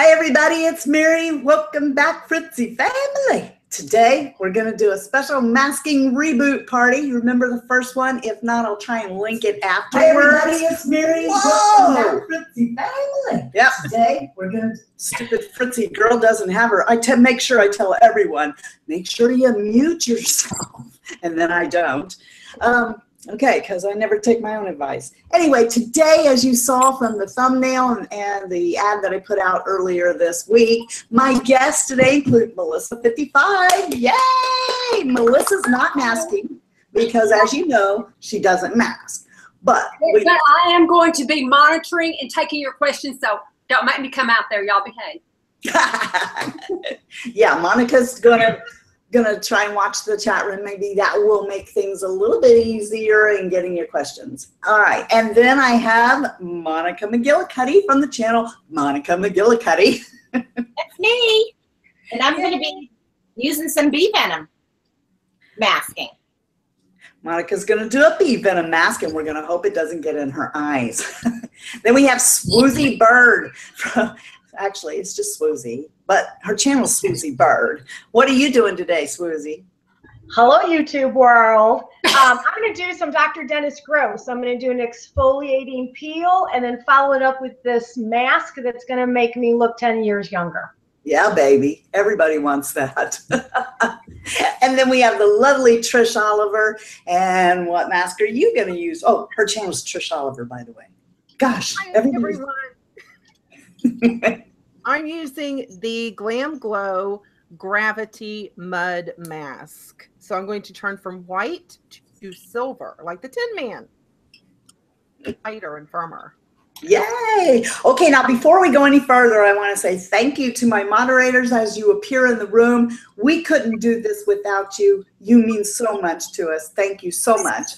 Hi everybody, it's Mary. Welcome back, Fritzy family. Today we're going to do a special masking reboot party. Remember the first one? If not, I'll try and link it afterwards. Hi everybody, it's Mary. Whoa! Welcome back, Fritzy family. Yep. Today we're going to... Stupid Fritzy girl doesn't have her. Make sure I tell everyone, make sure you mute yourself. And then I don't. Okay, because I never take my own advice. Anyway, today, as you saw from the thumbnail and the ad that I put out earlier this week, my guests today include Melissa 55. Yay! Melissa's not masking because, as you know, she doesn't mask. But I am going to be monitoring and taking your questions, so don't make me come out there. Y'all behave. Yeah, Monica's gonna try and watch the chat room. Maybe that will make things a little bit easier in getting your questions. All right, and then I have Monika McGillicuddy from the channel Monika McGillicuddy. That's me, and I'm going to be using some bee venom masking. Monika's going to do a bee venom mask, and we're going to hope it doesn't get in her eyes. Then we have Swoozie Bird. Actually, it's just Swoozie, but her channel's Swoozie Bird. What are you doing today, Swoozie? Hello, YouTube world. I'm going to do some Dr. Dennis Gross. I'm going to do an exfoliating peel and then follow it up with this mask that's going to make me look 10 years younger. Yeah, baby. Everybody wants that. And then we have the lovely Trish Oliver. And what mask are you going to use? Oh, her channel's Trish Oliver, by the way. Gosh, everyone. I'm using the Glam Glow Gravity Mud Mask. So I'm going to turn from white to silver, like the Tin Man. Lighter and firmer. Yay! Okay, now before we go any further, I want to say thank you to my moderators as you appear in the room. We couldn't do this without you. You mean so much to us. Thank you so much.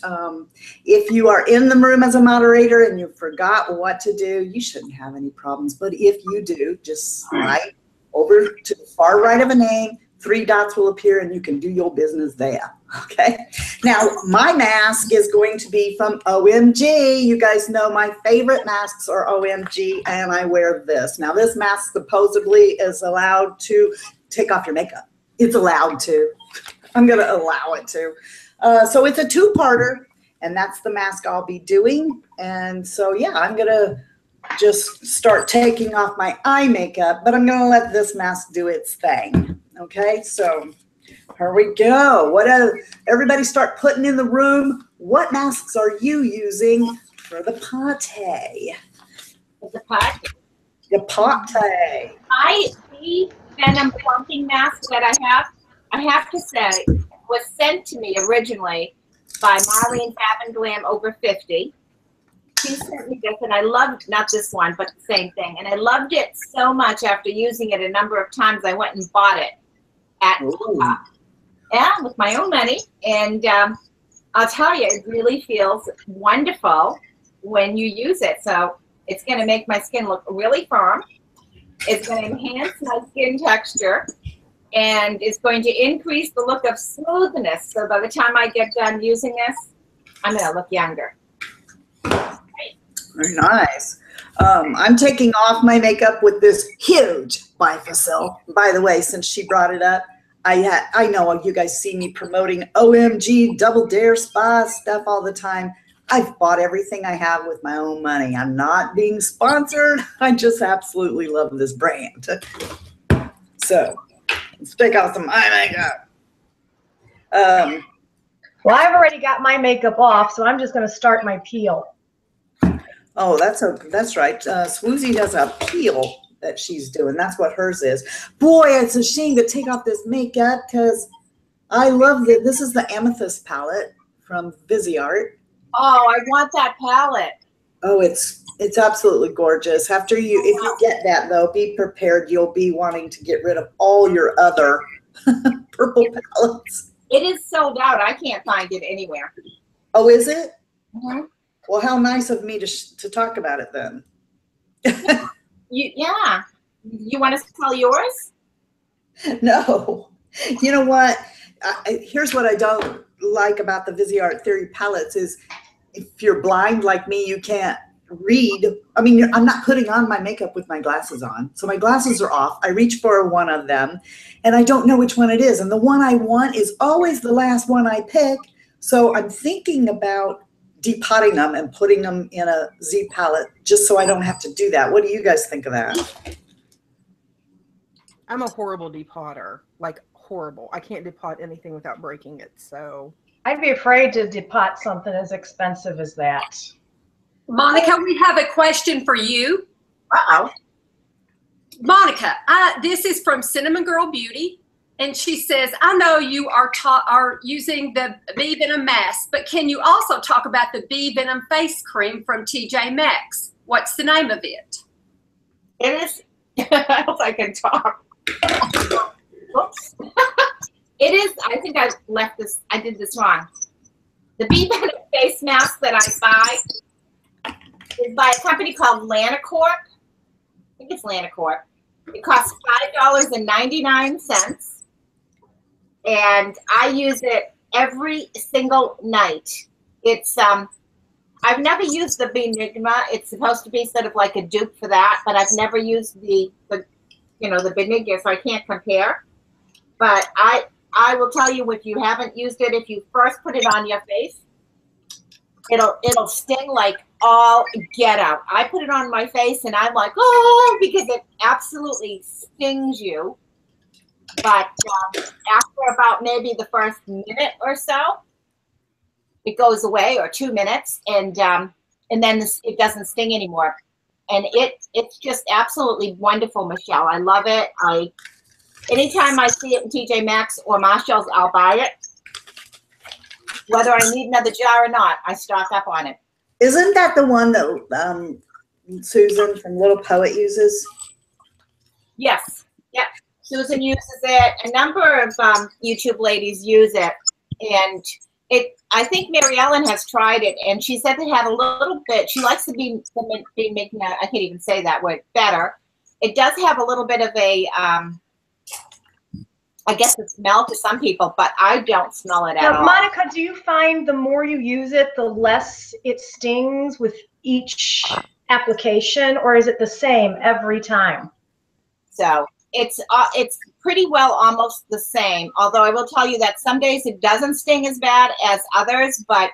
If you are in the room as a moderator and you forgot what to do, you shouldn't have any problems. But if you do, just slide over to the far right of a name. 3 dots will appear and you can do your business there. Okay. Now, my mask is going to be from OMG. You guys know my favorite masks are OMG, and I wear this. Now, this mask supposedly is allowed to take off your makeup. It's allowed to. I'm going to allow it to. So it's a 2-parter, and that's the mask I'll be doing. And so, yeah, I'm going to just start taking off my eye makeup, but I'm going to let this mask do its thing. Okay, so here we go. Everybody start putting in the room. What masks are you using for the party? The party. The party. The venom plumping mask that I have to say, was sent to me originally by Marlene Fabin Glam over 50. She sent me this, and I loved, not this one, but the same thing. And I loved it so much after using it a number of times, I went and bought it at with my own money. And I'll tell you, it really feels wonderful when you use it. So it's going to make my skin look really firm. It's going to enhance my skin texture. And it's going to increase the look of smoothness. So by the time I get done using this, I'm going to look younger. Very nice. I'm taking off my makeup with this huge bifacil. By the way, since she brought it up, I know you guys see me promoting OMG Double Dare Spa stuff all the time. I've bought everything I have with my own money. I'm not being sponsored. I just absolutely love this brand. So let's take out some eye makeup. Well, I've already got my makeup off, so I'm just going to start my peel. Oh, that's right. Swoozie has a peel that she's doing. That's what hers is. Boy, it's a shame to take off this makeup because I love it. This is the Amethyst palette from Viseart. Oh, I want that palette. Oh, it's absolutely gorgeous. If you get that though, be prepared. You'll be wanting to get rid of all your other purple palettes. It is sold out. I can't find it anywhere. Oh, is it? Mm-hmm. Well, how nice of me to talk about it then. Yeah. You want to sell yours? No. You know what? Here's what I don't like about the Viseart Theory palettes is if you're blind like me, you can't read. I mean, I'm not putting on my makeup with my glasses on. So my glasses are off. I reach for one of them and I don't know which one it is. And the one I want is always the last one I pick. So I'm thinking about depotting them and putting them in a Z palette just so I don't have to do that. What do you guys think of that? I'm a horrible depotter, like horrible. I can't depot anything without breaking it. So I'd be afraid to depot something as expensive as that. Monica, we have a question for you. Uh-oh. Monica, this is from Cinnamon Girl Beauty, and she says, I know you are using the Bee Venom mask, but can you also talk about the Bee Venom face cream from TJ Maxx? What's the name of it? It is, I hope I can talk. Whoops. It is, I think I did this wrong. The Bee Venom face mask that I buy is by a company called Lanacorp. I think it's Lanacorp. It costs $5.99. And I use it every single night. It's, I've never used the Benigma. It's supposed to be sort of like a dupe for that, but I've never used the Benigma, so I can't compare. But I will tell you, if you haven't used it, if you first put it on your face, it'll sting like all get out. I put it on my face and I'm like, oh, because it absolutely stings you. But after about maybe the first minute or so, it goes away, or 2 minutes, and then it doesn't sting anymore. And it's just absolutely wonderful, Michelle. I love it. Anytime I see it in TJ Maxx or Marshall's, I'll buy it. Whether I need another jar or not, I stock up on it. Isn't that the one that Susan from Little Poet uses? Yes. Yep. Susan uses it. A number of YouTube ladies use it. And I think Mary Ellen has tried it, and she said it had a little bit, she likes to be making that, I can't even say that word, better. It does have a little bit of a, I guess a smell to some people, but I don't smell it at all. Monica, do you find the more you use it, the less it stings with each application, or is it the same every time? So it's pretty well almost the same, although I will tell you that some days it doesn't sting as bad as others, but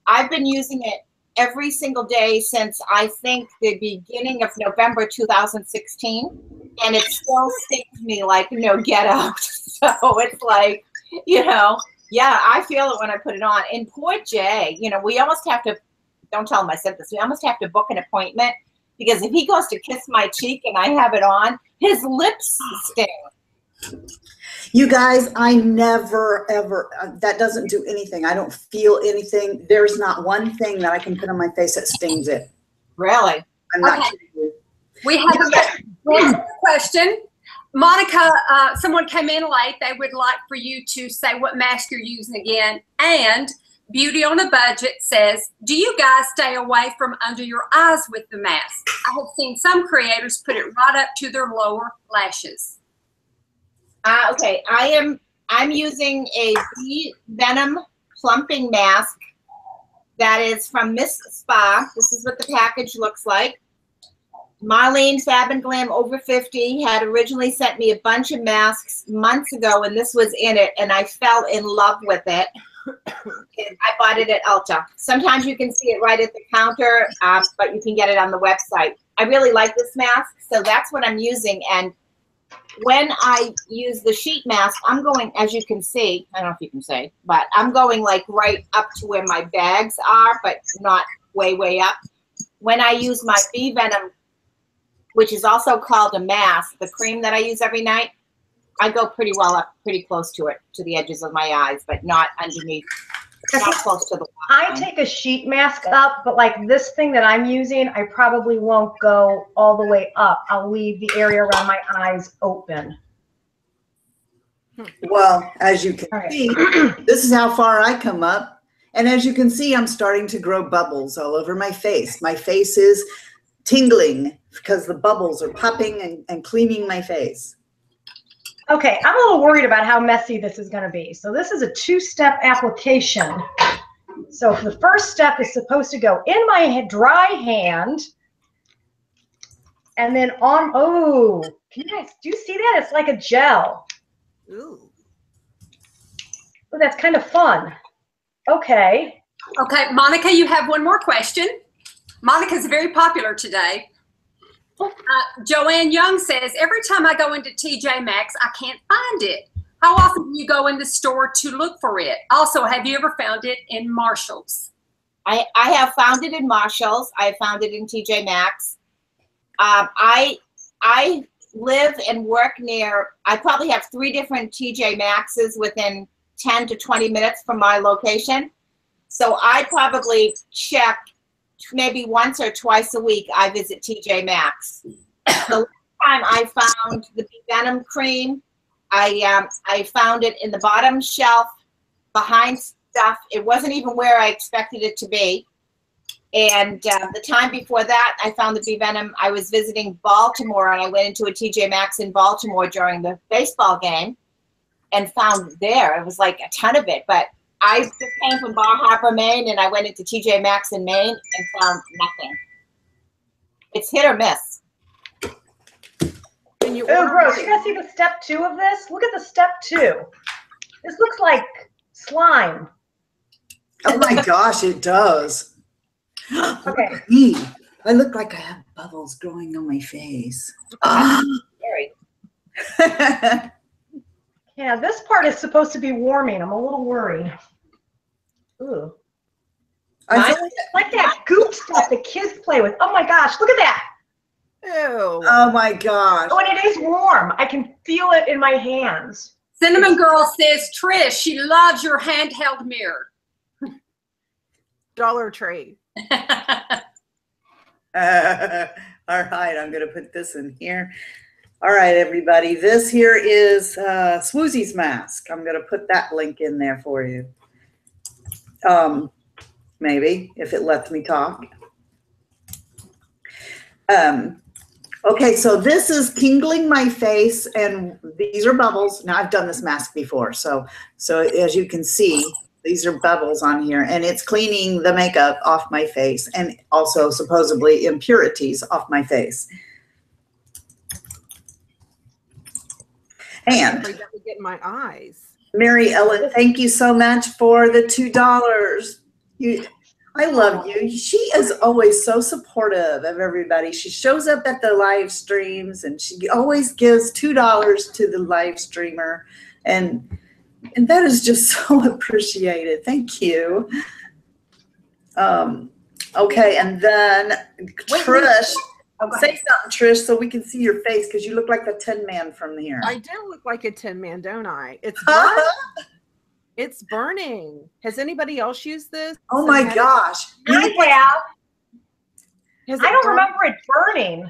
I've been using it every single day since I think the beginning of November 2016, and it still stings me like no get out. So it's like, yeah, I feel it when I put it on. And poor Jay, we almost have to, don't tell him I said this, we almost have to book an appointment, because if he goes to kiss my cheek and I have it on, his lips sting. You guys, I never, ever, that doesn't do anything. I don't feel anything. There's not one thing that I can put on my face that stings it. Really? I'm not kidding you. We have a question. Monica, someone came in late. They would like for you to say what mask you're using again. And Beauty on a Budget says, do you guys stay away from under your eyes with the mask? I have seen some creators put it right up to their lower lashes. Okay, I'm using a Bee Venom plumping mask that is from Miss Spa. This is what the package looks like. Marlene Fab and Glam Over 50 had originally sent me a bunch of masks months ago, and this was in it, and I fell in love with it. And I bought it at Ulta. Sometimes you can see it right at the counter, but you can get it on the website. I really like this mask, so that's what I'm using. And when I use the sheet mask, I'm going, as you can see, I don't know if you can see, but I'm going like right up to where my bags are, but not way, way up. When I use my Bee Venom, which is also called a mask, the cream that I use every night, I go pretty well up, pretty close to it, to the edges of my eyes, but not underneath, not close to the line. I take a sheet mask up, but like this thing that I'm using, I probably won't go all the way up. I'll leave the area around my eyes open. Well, as you can see, this is how far I come up. And as you can see, I'm starting to grow bubbles all over my face. My face is tingling because the bubbles are popping and cleaning my face. Okay, I'm a little worried about how messy this is going to be. So this is a two-step application. So the first step is supposed to go in my dry hand and then on, oh, can you guys, do you see that? It's like a gel. Ooh. Oh, that's kind of fun. Okay. Okay, Monica, you have one more question. Monica's very popular today. Joanne Young says, every time I go into TJ Maxx, I can't find it. How often do you go in the store to look for it? Also, have you ever found it in Marshall's? I have found it in Marshall's. I found it in TJ Maxx. I live and work near, I probably have 3 different TJ Maxxes within 10 to 20 minutes from my location. So I probably check maybe once or twice a week. I visit TJ Maxx. The last time I found the Bee Venom cream, I found it in the bottom shelf behind stuff. It wasn't even where I expected it to be. And the time before that, I found the Bee Venom. I was visiting Baltimore, and I went into a TJ Maxx in Baltimore during the baseball game and found there. It was like a ton of it. But I just came from Bar Harbor, Maine, and I went into TJ Maxx in Maine and found nothing. It's hit or miss. Oh, gross. You guys see the step 2 of this? Look at the step 2. This looks like slime. Oh my gosh, it does. Okay. Me. I look like I have bubbles growing on my face. Scary. Yeah, this part is supposed to be warming. I'm a little worried. Ooh. I feel Like that goop stuff the kids play with. Oh my gosh, look at that. Ew. oh my gosh. Oh, and it is warm. I can feel it in my hands. Cinnamon Girl says, Trish, she loves your handheld mirror. Dollar Tree. All right, I'm going to put this in here. All right, everybody. This here is Swoozie's mask. I'm going to put that link in there for you. Maybe, if it lets me talk. Okay, so this is tingling my face, and these are bubbles. Now, I've done this mask before, so as you can see, these are bubbles on here, and it's cleaning the makeup off my face and also supposedly impurities off my face. And I got to get in my eyes. Mary Ellen, thank you so much for the $2. I love you. She is always so supportive of everybody. She shows up at the live streams, and she always gives $2 to the live streamer, and that is just so appreciated. Thank you. Okay, and then Trish, say something, Trish, so we can see your face, because you look like the Tin Man from here. I do look like a Tin Man, don't I? It's burning. It's burning. Has anybody else used this? Oh my gosh. I have. I I don't remember it burning.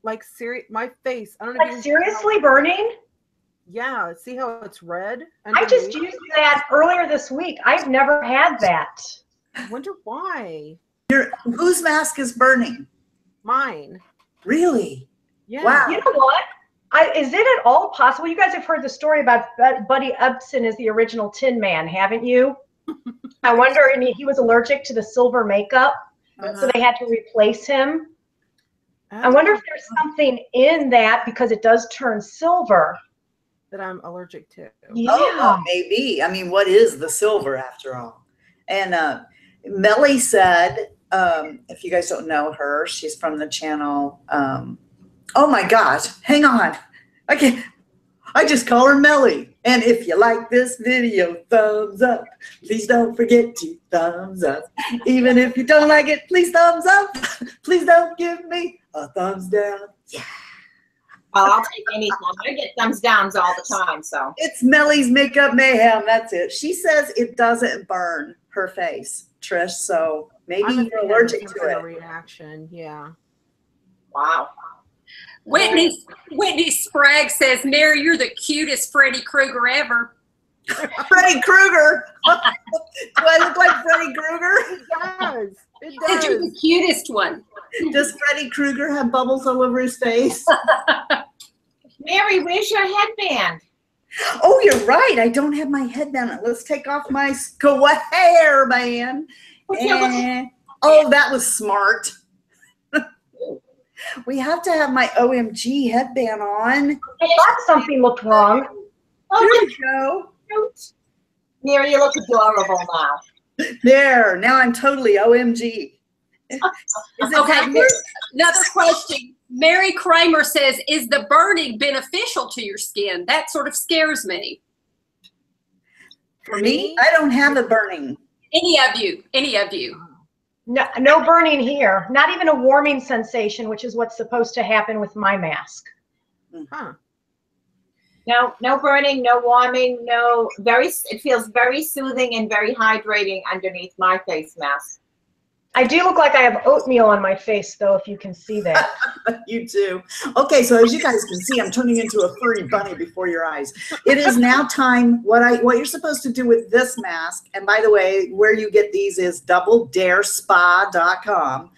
Like, my face. I don't know. Like, seriously burning? Yeah, see how it's red? I just used that earlier this week. I've never had that. I wonder why. Whose mask is burning? Mine. Really? Yeah. Wow. You know what? Is it at all possible? You guys have heard the story about Buddy Ebsen is the original Tin Man, haven't you? I wonder, I mean, he was allergic to the silver makeup, so they had to replace him. I wonder if there's something in that, because it does turn silver, that I'm allergic to. Yeah. Oh, maybe. I mean, what is the silver after all? And Melly said, if you guys don't know her, she's from the channel. Oh my gosh, hang on. I just call her Melly. And if you like this video, thumbs up. Please don't forget to thumbs up. Even if you don't like it, please thumbs up. Please don't give me a thumbs down. Yeah. Well, I'll take any thumb. I get thumbs downs all the time, so. It's Melly's Makeup Mayhem. That's it. She says it doesn't burn her face, Trish. So maybe you're allergic to it. Reaction, yeah. Wow. Whitney Sprague says, Mary, you're the cutest Freddy Krueger ever. Freddy Krueger. Do I look like Freddy Krueger? It does. It Said does. you're the cutest one. Does Freddy Krueger have bubbles all over his face? Mary, where's your headband? Oh, you're right. I don't have my headband. Let's take off my hairband. And, oh, that was smart. We have to have my OMG headband on. I thought something looked wrong. There you go. Mary, you look adorable now. There. Now I'm totally OMG. Okay, another question. Mary Kramer says, is the burning beneficial to your skin? That sort of scares me. For me, I don't have a burning. Any of you? Any of you? No, no burning here. Not even a warming sensation, which is what's supposed to happen with my mask. Huh. No burning, no warming, no, it feels very soothing and very hydrating underneath my face mask. I do look like I have oatmeal on my face, though, if you can see that. You too. Okay, so as you guys can see, I'm turning into a furry bunny before your eyes. It is now time. What you're supposed to do with this mask, and by the way, where you get these is doubledarespa.com.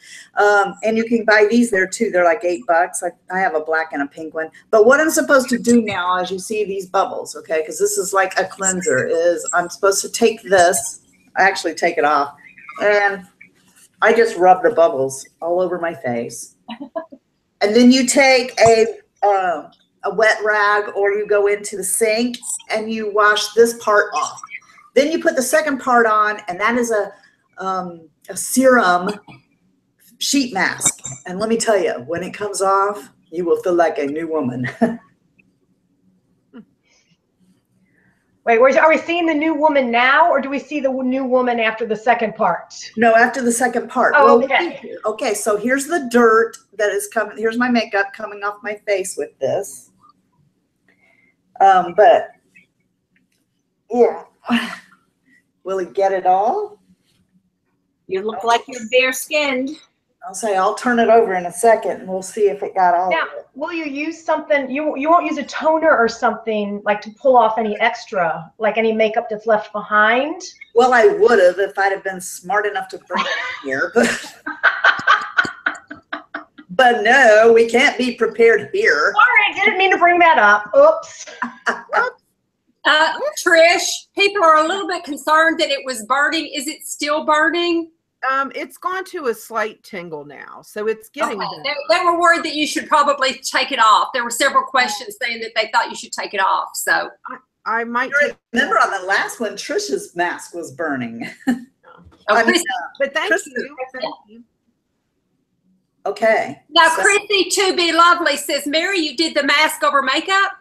And you can buy these there too. They're like $8. I have a black and a pink one. But what I'm supposed to do now, as you see these bubbles, okay, because this is like a cleanser, is I'm supposed to take this. I actually take it off, and I just rub the bubbles all over my face. And then you take a wet rag, or you go into the sink and you wash this part off. Then you put the second part on, and that is a serum sheet mask. And let me tell you, when it comes off, you will feel like a new woman. Wait, are we seeing the new woman now, or do we see the new woman after the second part? No, after the second part. Oh, well, okay. Okay, so here's the dirt that is coming. Here's my makeup coming off my face with this. But, yeah. Will it get it all? You look like you're bare-skinned. I'll say I'll turn it over in a second, and we'll see if it got all Now, of it. will you use something, you won't use a toner or something, like to pull off any extra, like any makeup that's left behind? Well, I would have if I'd have been smart enough to bring it here. But no, we can't be prepared here. Sorry, didn't mean to bring that up. Oops. Trish, people are a little bit concerned that it was burning. Is it still burning? It's gone to a slight tingle now, so it's getting Okay. They were worried that you should probably take it off. There were several questions saying that they thought you should take it off. So I might remember on the last one, Trish's mask was burning. but thank Chrissy. you. Thank you. Okay. Now, Chrissy To Be Lovely says, Mary, you did the mask over makeup?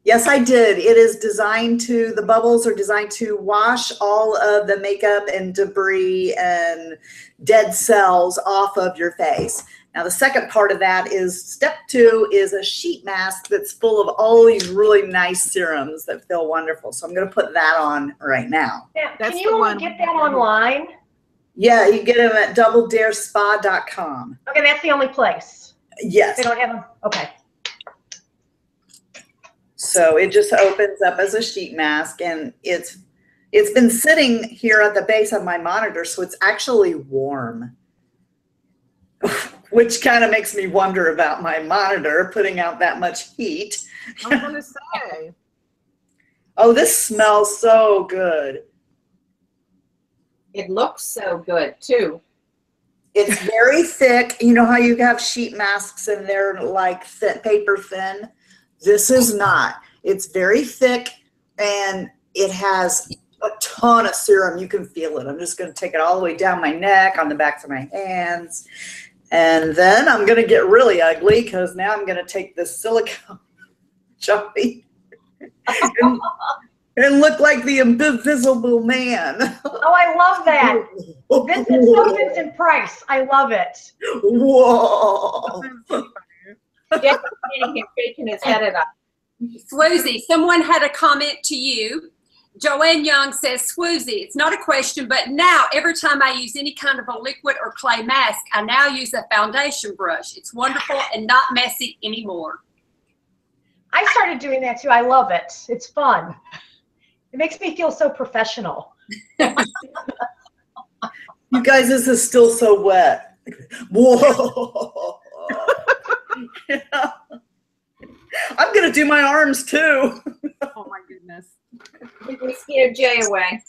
Yes, I did. It is designed to, the bubbles are designed to wash all of the makeup and debris and dead cells off of your face. Now, the second part of that is step 2 is a sheet mask that's full of all these really nice serums that feel wonderful. So I'm going to put that on right now. Yeah, That's can you only get that online? Yeah, you get them at doubledarespa.com. Okay, that's the only place. Yes. They don't have them? Okay. So it just opens up as a sheet mask, and it's been sitting here at the base of my monitor, so it's actually warm, which kind of makes me wonder about my monitor putting out that much heat. I was going to say. Oh, this smells so good. It looks so good, too. It's very thick. You know how you have sheet masks and they're like paper thin? This is not. It's very thick, and it has a ton of serum. You can feel it. I'm just going to take it all the way down my neck, on the backs of my hands. And then I'm going to get really ugly, because now I'm going to take this silicone jelly and look like the invisible man. Oh, I love that. Vincent, so Vincent Price. I love it. Whoa. Jeff is standing here shaking his head at us. Swoozie, someone had a comment to you. Joanne Young says, Swoozie, it's not a question, but now every time I use any kind of a liquid or clay mask, I now use a foundation brush. It's wonderful and not messy anymore. I started doing that too. I love it. It's fun. It makes me feel so professional. You guys, this is still so wet. Whoa. Yeah. I'm going to do my arms too. think we scared Jay away.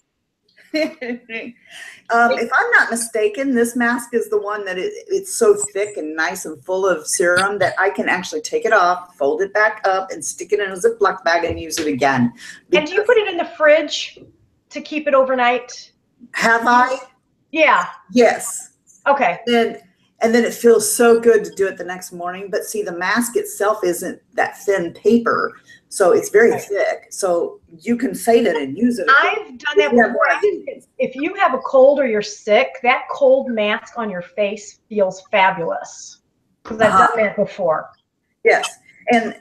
If I'm not mistaken, this mask is the one that it's so thick and nice and full of serum that I can actually take it off, fold it back up, and stick it in a Ziploc bag and use it again. And do you put it in the fridge to keep it overnight? Have I? Yeah. Yes. Okay. And then it feels so good to do it the next morning. But see, the mask itself isn't that thin paper, so it's very thick. So you can fade it and use it. I've done that before. If you have a cold or you're sick, that cold mask on your face feels fabulous. Because I've done that before. Yes. And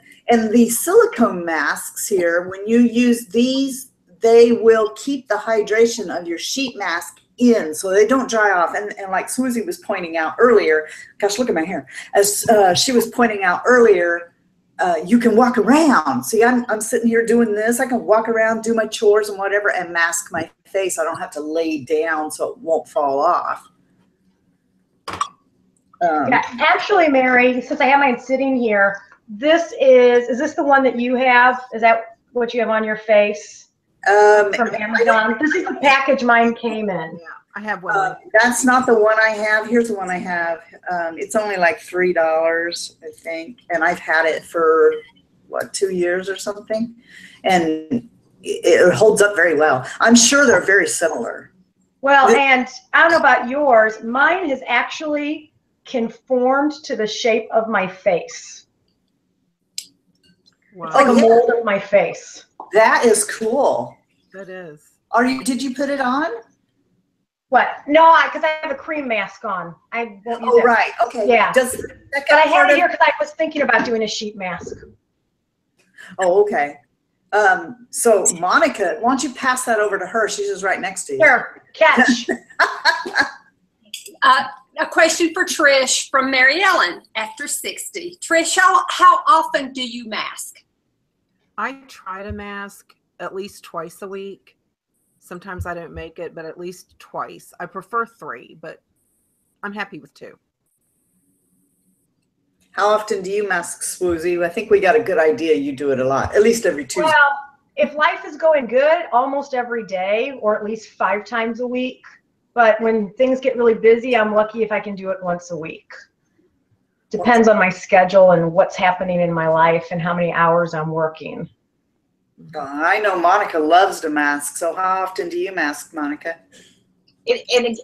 the silicone masks here, when you use these, they will keep the hydration of your sheet mask in, so they don't dry off. And like Swoozie was pointing out earlier, gosh, look at my hair. As she was pointing out earlier, you can walk around. See, I'm sitting here doing this. I can walk around, do my chores and whatever, and mask my face. I don't have to lay down so it won't fall off. Yeah, actually, Mary, since I have mine sitting here, is this the one that you have? Is that what you have on your face? From Amazon. This is the package mine came in. Yeah, I have one. That's not the one I have. Here's the one I have. It's only like $3, I think, and I've had it for what, 2 years or something, and it holds up very well. I'm sure they're very similar. Well, and I don't know about yours. Mine has actually conformed to the shape of my face. Wow. It's like a mold of my face. That is cool. That is. Did you put it on? What? No, because I have a cream mask on. I won't use it. Right. Okay. Yeah. But I have it here because I was thinking about doing a sheet mask. Oh, okay. So Monica, why don't you pass that over to her? She's just right next to you. Sure. Catch. A question for Trish from Mary Ellen after 60. Trish, how often do you mask? I try to mask at least twice a week. Sometimes I don't make it, but at least twice. I prefer 3, but I'm happy with 2. How often do you mask, Swoozie? I think we got a good idea. You do it a lot, at least every Tuesday. Well, if life is going good, almost every day, or at least 5 times a week. But when things get really busy, I'm lucky if I can do it once a week. Depends on my schedule and what's happening in my life and how many hours I'm working. I know Monica loves to mask. So how often do you mask, Monica?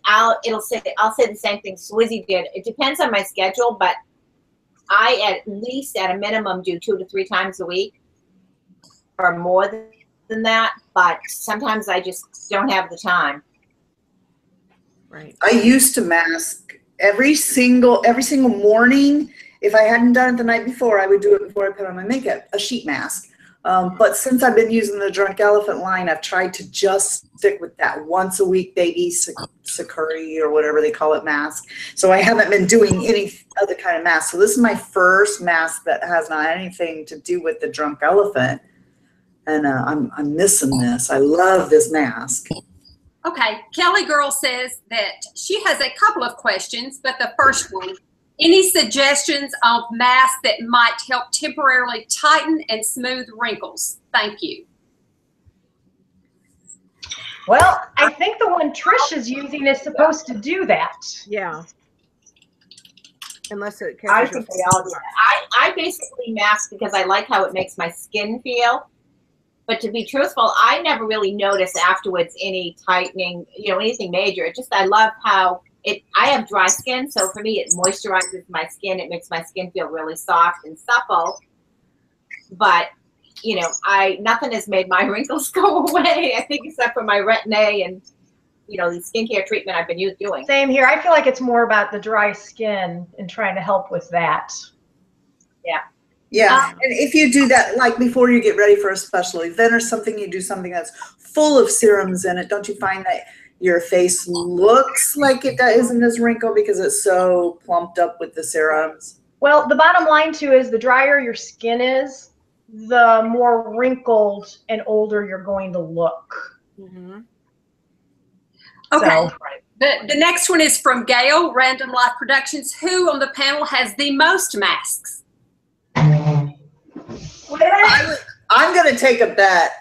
I'll say the same thing Swoozie did. It depends on my schedule, but I at least at a minimum do 2 to 3 times a week, or more than that. But sometimes I just don't have the time. Right. I used to mask every single morning. If I hadn't done it the night before, I would do it before I put on my makeup, a sheet mask. But since I've been using the Drunk Elephant line, I've tried to just stick with that once a week baby Sakuri or whatever they call it mask. So I haven't been doing any other kind of mask. So this is my first mask that has not anything to do with the Drunk Elephant. And I'm missing this. I love this mask. Okay, Kelly Girl says that she has a couple of questions, but the first one, any suggestions of masks that might help temporarily tighten and smooth wrinkles? Thank you. Well, I think the one Trish is using is supposed to do that. Yeah. Unless it I catches think your they all do that. I basically mask because I like how it makes my skin feel. But to be truthful, I never really notice afterwards any tightening, anything major. It just, I love how I have dry skin, so for me it moisturizes my skin. It makes my skin feel really soft and supple. But, nothing has made my wrinkles go away, I think, except for my retin-a and, the skincare treatment I've been doing. Same here. I feel like it's more about the dry skin and trying to help with that. Yeah. Yeah, and if you do that, like before you get ready for a special event or something, you do something that's full of serums in it, don't you find that your face looks like it isn't as wrinkled because it's so plumped up with the serums? Well, the bottom line too is the drier your skin is, the more wrinkled and older you're going to look. Mm-hmm. Okay. So, The next one is from Gail, Random Life Productions. Who on the panel has the most masks? I'm going to take a bet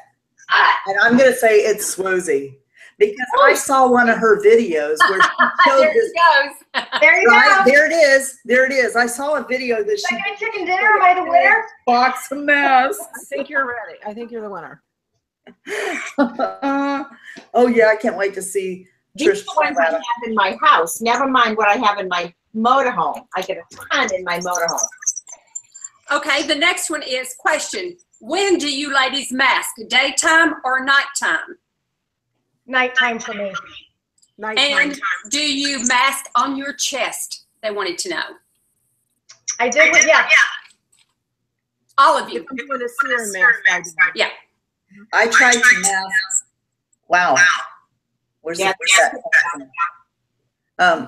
And I'm going to say it's Swoozie. Because I saw one of her videos where she showed there this. it goes. There you Right, go. there it is. There it is. I saw a video that she Second chicken dinner. Am I the winner? box of masks. I think you're ready. I think you're the winner. Oh yeah, I can't wait to see These Trish. are the ones I have in my house. Never mind what I have in my motorhome. I get a ton in my motorhome. Okay, the next one is question. When do you ladies mask? Daytime or nighttime? Nighttime for me. Nighttime. And do you mask on your chest? They wanted to know. I did. Yeah. All of you. If I'm doing a serum mask, I do. Yeah. I tried to mask. Wow. Where's Yeah, that?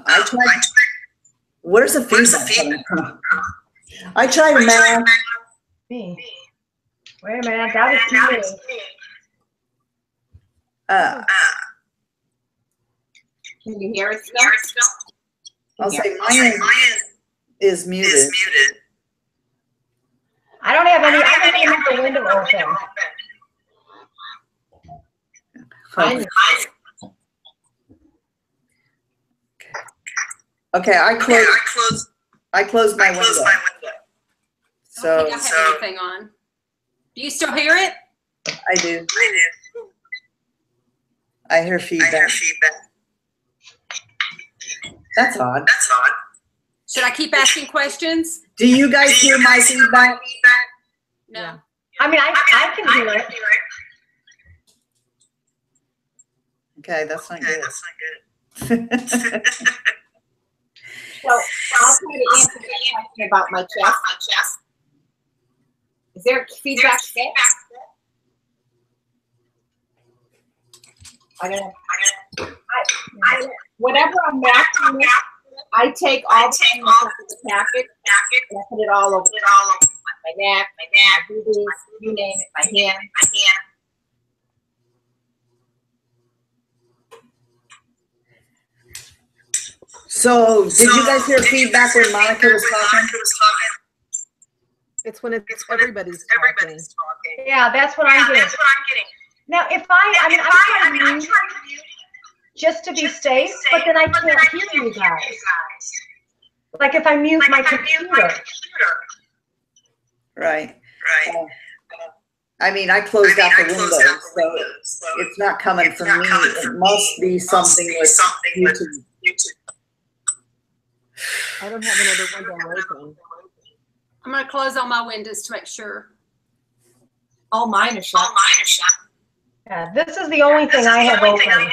I tried. Where's the feedback coming from? I tried to mask. Me. Wait a minute. That was me. Can you hear it still? I'll say mine is muted. I don't have any. I don't even have the window open. Okay, I closed my window. I don't think I have anything on. Do you still hear it? I do. I hear feedback. That's odd. Should I keep asking questions? Do you guys hear my feedback? No. Yeah. I mean, I can do it. Okay, that's not good. So I'll try to answer the question about my chest. Is there feedback there? Whatever I'm masking with, I take all the things out of the packet and I put it all over my neck, my boobies, you name it, my hand. So, did you guys hear feedback when Monika was talking? It's when everybody's talking. Yeah, that's what I'm getting. Now, if I mean, I'm trying to mute just to be safe, but then I can't hear you guys. Like if I mute my computer. Right. I mean, I closed out the window, so it's not coming from me. It must be something with YouTube. I don't have another window open. I'm going to close all my windows to make sure. All mine are shut. Yeah, this is the only thing I have open.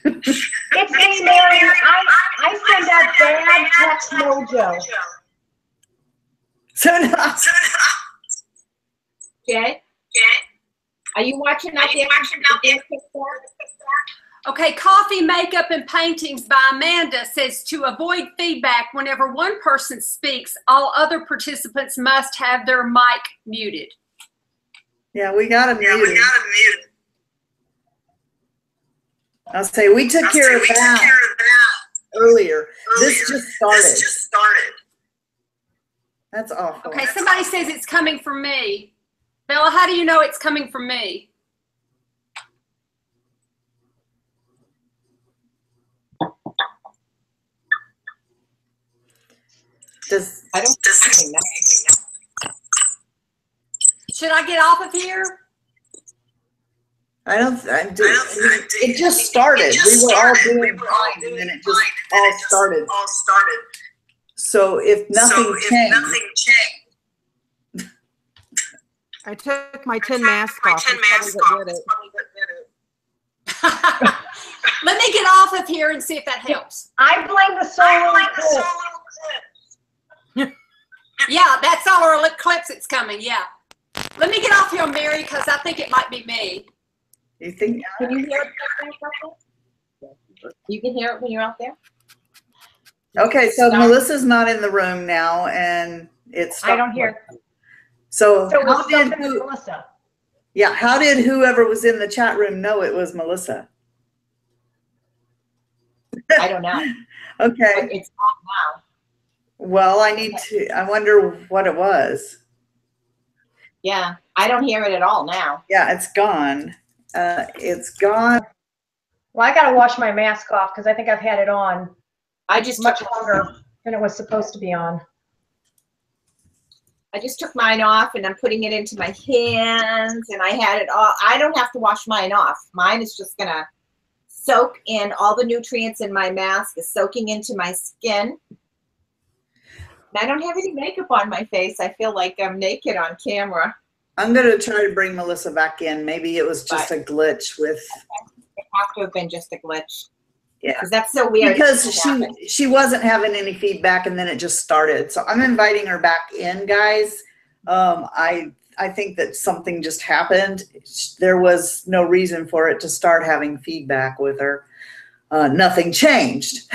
It's me, Mary. I send out bad text mojo. So now, Okay. Are you watching out there? Okay, Coffee, Makeup, and Paintings by Amanda says to avoid feedback whenever one person speaks, all other participants must have their mic muted. yeah, we got him muted. I'll say we took care of that earlier. This just started. That's awful. Okay, somebody says it's coming from me. Bella, how do you know it's coming from me? I don't think that. Should I get off of here? It just started. We were all doing fine, and then it just all started. So if nothing changed, I took my tin mask off. That's probably what did it. Let me get off of here and see if that helps. I blame the solar eclipse. Yeah, that solar eclipse it's coming, yeah. Let me get off here, Mary, because I think it might be me. you think? Can you hear it? You can hear it when you're out there? Okay, so Melissa's not in the room now, and it's. I don't hear. So So how we're still did with Melissa. Yeah, how did whoever was in the chat room know it was Melissa? I don't know. Okay. But it's off now. Well, I wonder what it was. Yeah, I don't hear it at all now. Yeah, it's gone. It's gone. Well, I got to wash my mask off because I think I've had it on I just much took, longer than it was supposed to be on. I just took mine off and I'm putting it into my hands and I had it all. I don't have to wash mine off. Mine is just gonna soak in all the nutrients in my mask is soaking into my skin. And I don't have any makeup on my face. I feel like I'm naked on camera. I'm going to try to bring Melissa back in. Maybe it was just a glitch with. It has to have been just a glitch. Yeah. Because that's so weird. Because she wasn't having any feedback and then it just started. So I'm inviting her back in, guys. I think that something just happened. There was no reason for it to start having feedback with her. Nothing changed.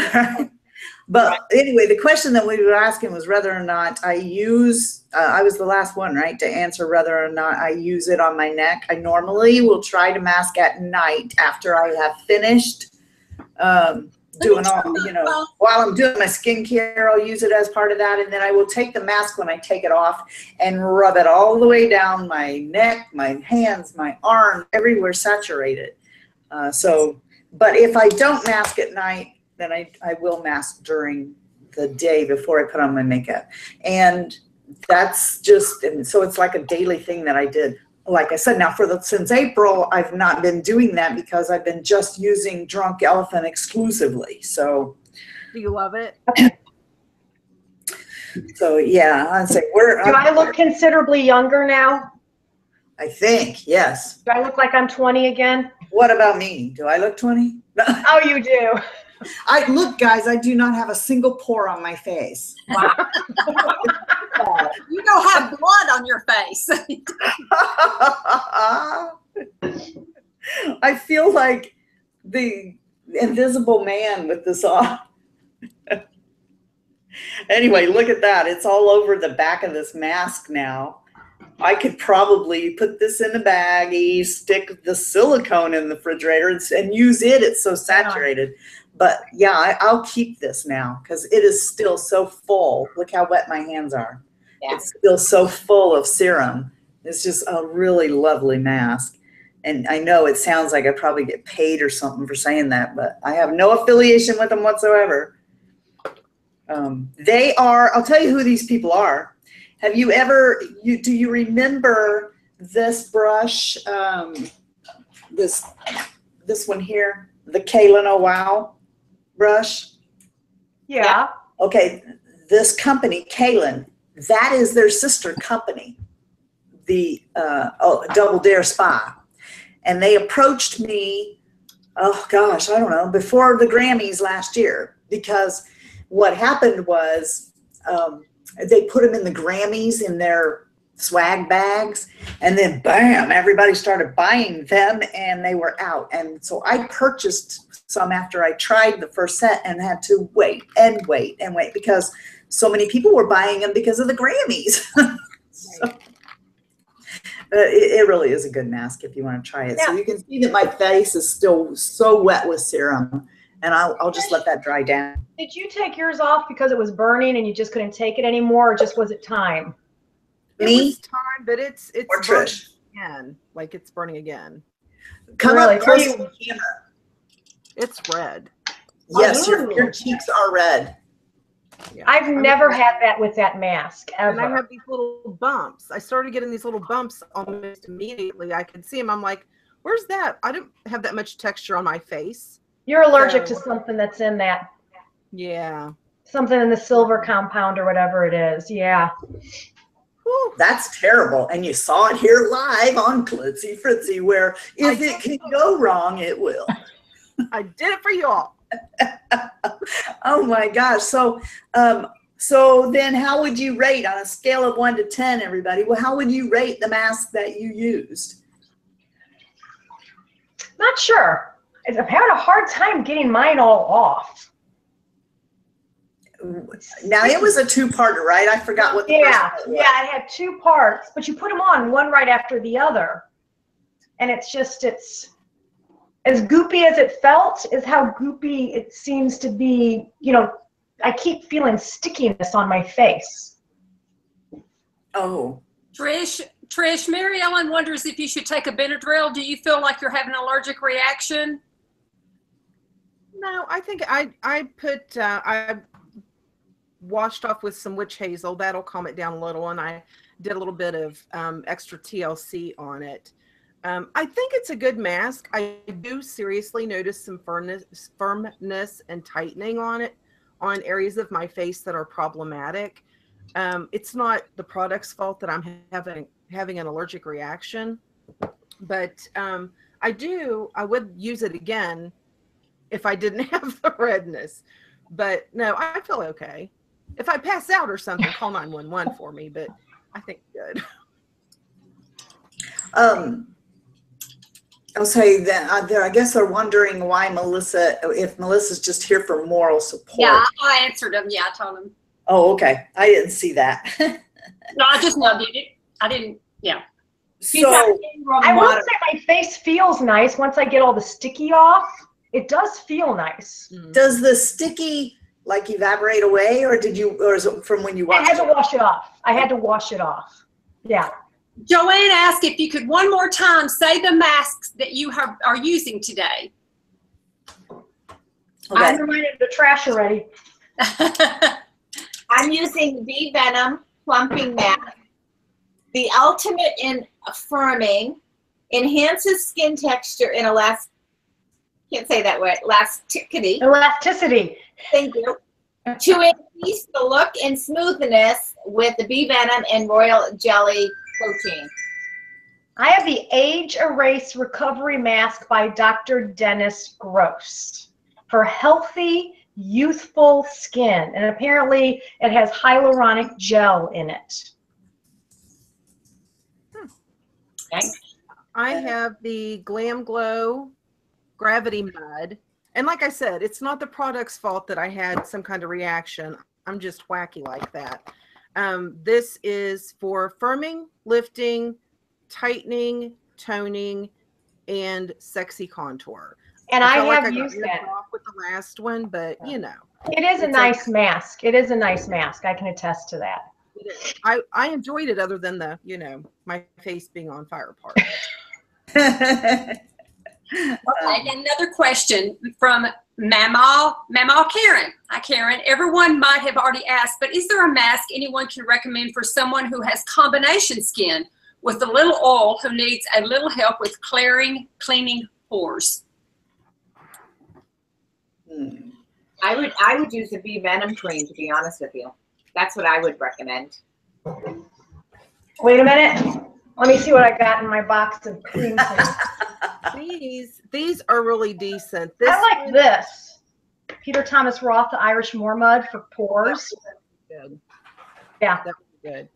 But anyway, the question that we were asking was whether or not I use, I was the last one, right, to answer whether or not I use it on my neck. I normally will try to mask at night after I have finished doing all, you know, while I'm doing my skincare, I'll use it as part of that. And then I will take the mask when I take it off and rub it all the way down my neck, my hands, my arm, everywhere saturated. But if I don't mask at night, then I will mask during the day before I put on my makeup. And that's just, and so it's like a daily thing that I did. Like I said, now since April, I've not been doing that because I've been just using Drunk Elephant exclusively. So. Do you love it? So yeah, I'd say Do I look considerably younger now? I think, yes. Do I look like I'm 20 again? What about me? Do I look 20? Oh, you do. Look, guys, I do not have a single pore on my face. Wow. You don't have blood on your face. I feel like the invisible man with this on. Anyway, look at that. It's all over the back of this mask now. I could probably put this in a baggie, stick the silicone in the refrigerator and use it. It's so saturated. But yeah, I'll keep this now because it is still so full. Look how wet my hands are. Yeah. It's still so full of serum. It's just a really lovely mask. And I know it sounds like I probably get paid or something for saying that, but I have no affiliation with them whatsoever. They are, I'll tell you who these people are. Have you ever, do you remember this brush, this one here, the Kaylin Oh Wow brush? Yeah. Okay, this company, Kaylin, that is their sister company, the Double Dare Spa. And they approached me, oh gosh, I don't know, before the Grammys last year, because what happened was they put them in the Grammys in their swag bags, and then bam, everybody started buying them and they were out. And so I purchased some after I tried the first set and had to wait and wait and wait because so many people were buying them because of the Grammys. So, it really is a good mask if you want to try it. Yeah. So you can see that my face is still so wet with serum, and I'll just let that dry down. Did you take yours off because it was burning and you just couldn't take it anymore, or just was it time? Me? It was time, but it's or Trish again, like it's burning again. Come really? Up close to the camera. It's red. Yes, your cheeks are red. Yeah. I've never had that with that mask ever. And I have these little bumps. I started getting these little bumps almost immediately. I could see them. I'm like, where's that? I don't have that much texture on my face. You're allergic to something that's in that. Yeah. Something in the silver compound or whatever it is. Yeah. Whew, that's terrible. And you saw it here live on Glitzy Fritzy, where if it can go wrong, it will. I did it for you all. Oh my gosh. So then how would you rate on a scale of 1 to 10, everybody? Well, how would you rate the mask that you used? Not sure. I've had a hard time getting mine all off. Now it was a two-parter, right? I forgot what the first part was. Yeah, it had 2 parts, but you put them on one right after the other. And it's as goopy as it felt is how goopy it seems to be. You know, I keep feeling stickiness on my face. Oh. Trish Trish, Mary Ellen wonders if you should take a Benadryl. Do you feel like you're having an allergic reaction? No, I think I washed off with some witch hazel. That'll calm it down a little, and I did a little bit of extra TLC on it. I think it's a good mask. I do seriously notice some firmness and tightening on it, on areas of my face that are problematic. It's not the product's fault that I'm having an allergic reaction, but I would use it again if I didn't have the redness. But no, I feel okay. If I pass out or something, call 911 for me, but I think good. I'll say that I guess they're wondering why if Melissa's just here for moral support. Yeah, I answered them. Yeah, I told them. Oh, okay. I didn't see that. No, I just nubbed it. I didn't, yeah. So I will say my face feels nice once I get all the sticky off. It does feel nice. does the sticky like evaporate away, or is it from when you washed I had to wash it off. I had to wash it off. Yeah. Joanne asked if you could one more time say the masks that you are using today. Okay. I'm reminded of the trash already. I'm using the Venom Plumping Mask. The ultimate in affirming, enhances skin texture in can't say that word, elasticity. Elasticity. Thank you. To increase the look and smoothness with the Bee Venom and Royal Jelly Protein. I have the Age Erase Recovery Mask by Dr. Dennis Gross for healthy, youthful skin. And apparently it has hyaluronic gel in it. I have the Glam Glow Gravity Mud. And like I said, it's not the product's fault that I had some kind of reaction. I'm just wacky like that. This is for firming, lifting, tightening, toning, and sexy contour. And I felt have used that. Off with the last one, but you know. It is a nice mask. It is a nice mask. I can attest to that. I enjoyed it, other than the, you know, my face being on fire part. Okay, another question from Mama Karen. Hi, Karen. Everyone might have already asked, but is there a mask anyone can recommend for someone who has combination skin with a little oil who needs a little help with cleaning pores? I would use the Bee Venom cream, to be honest with you. That's what I would recommend. Wait a minute. Let me see what I got in my box of cream things. These are really decent. I like this. Peter Thomas Roth, the Irish Moor Mud for pores. Good. Yeah. That was good.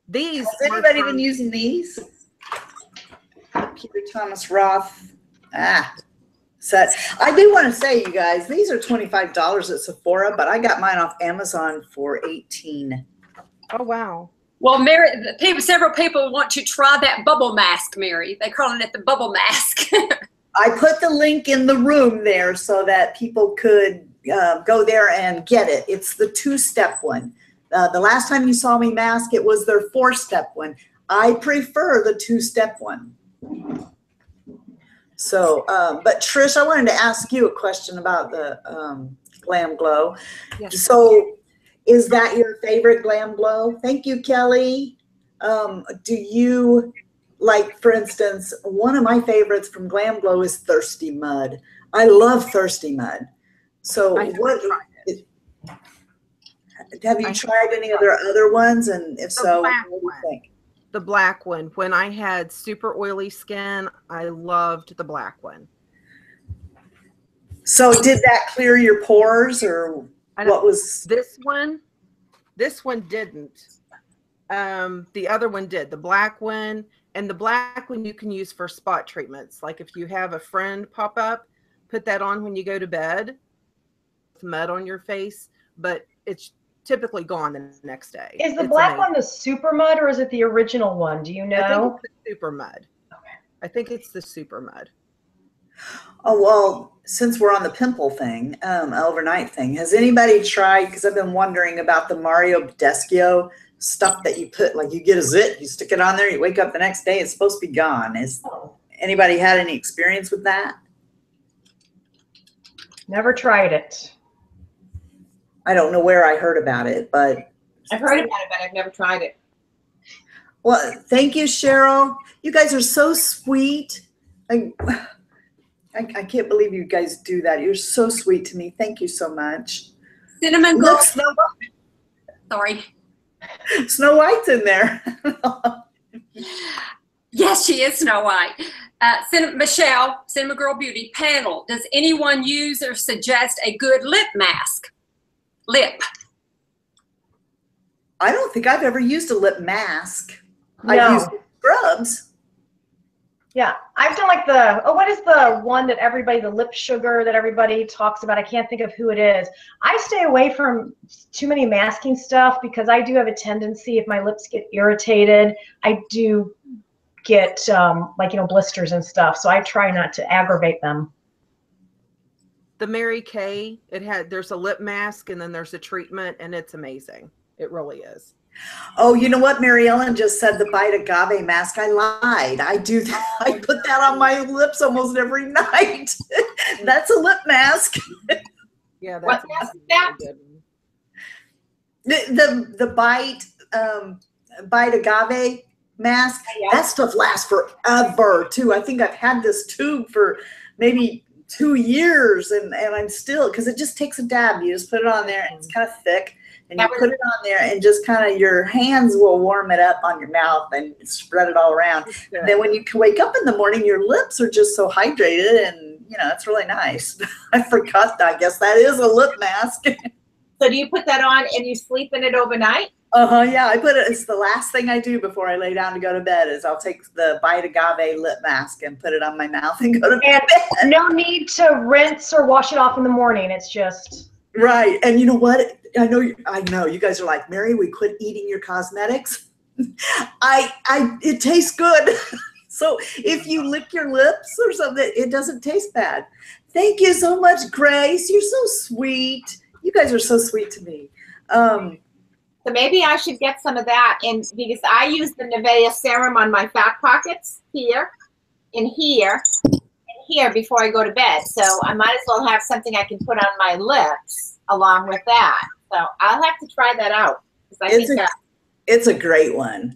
These. Has anybody been using these? Peter Thomas Roth. So I do want to say, you guys, these are $25 at Sephora, but I got mine off Amazon for $18. Oh, wow. Well, Mary, several people want to try that bubble mask, Mary. They're calling it the bubble mask. I put the link in the room there so that people could go there and get it. It's the 2-step one. The last time you saw me mask, it was their 4-step one. I prefer the 2-step one. So, but Trish, I wanted to ask you a question about the Glam Glow. Yes. So, is that your favorite Glam Glow? Thank you, Kelly. Do you, like, for instance, one of my favorites from Glam Glow is Thirsty Mud. I love Thirsty Mud. So, have you tried any of their other ones? And if so, what do you think? The black one. When I had super oily skin, I loved the black one. So did that clear your pores, or what was this one? This one didn't. The other one did. The black one, and the black one you can use for spot treatments. Like if you have a friend pop up, put that on when you go to bed with mud on your face, but it's typically gone the next day. Is the black one the super mud, or is it the original one? Do you know? I think it's the super mud. Okay. I think it's the super mud. Oh, well, since we're on the pimple thing, overnight thing, has anybody tried, because I've been wondering about the Mario Badescu stuff that you put, like you get a zit, you stick it on there, you wake up the next day, it's supposed to be gone. Is anybody had any experience with that? Never tried it. I don't know where I heard about it, but I've heard about it, but I've never tried it. well, thank you, Cheryl. You guys are so sweet. I can't believe you guys do that. You're so sweet to me. Thank you so much. Cinnamon Girl. Look, Sorry. Snow White's in there. Yes, she is Snow White. Michelle, Cinnamon Girl Beauty panel. Does anyone use or suggest a good lip mask? Lip. I don't think I've ever used a lip mask. No. I've used scrubs. Yeah, I've done like the, what is the one that everybody, the lip sugar that everybody talks about? I can't think of who it is. I stay away from too many masking stuff because I do have a tendency, if my lips get irritated, I do get like, you know, blisters and stuff. So I try not to aggravate them. The Mary Kay, there's a lip mask and then there's a treatment, and it's amazing. It really is. Oh, you know what? Mary Ellen just said the Bite Agave mask. I lied. I do that. I put that on my lips almost every night. That's a lip mask. Yeah, What that's mask is that? The Bite Agave mask. Yeah. That stuff lasts forever too. I think I've had this tube for maybe 2 years, and I'm still, because it just takes a dab. You just put it on there, and it's kind of thick. And you put it on there, and just kind of your hands will warm it up on your mouth and spread it all around. And then when you wake up in the morning, your lips are just so hydrated, and you know, it's really nice. I forgot that. I guess that is a lip mask. So do you put that on and you sleep in it overnight? Yeah, I put it. It's the last thing I do before I lay down to go to bed. Is I'll take the Bite Agave lip mask and put it on my mouth and go to bed. No need to rinse or wash it off in the morning. It's just right. And you know what? I know you guys are like, Mary, we quit eating your cosmetics. It tastes good. So if you lick your lips or something, it doesn't taste bad. Thank you so much, Grace. You're so sweet. You guys are so sweet to me. So maybe I should get some of that, because I use the Nivea serum on my fat pockets here, and here, and here before I go to bed. So I might as well have something I can put on my lips along with that. So I'll have to try that out. It's a great one.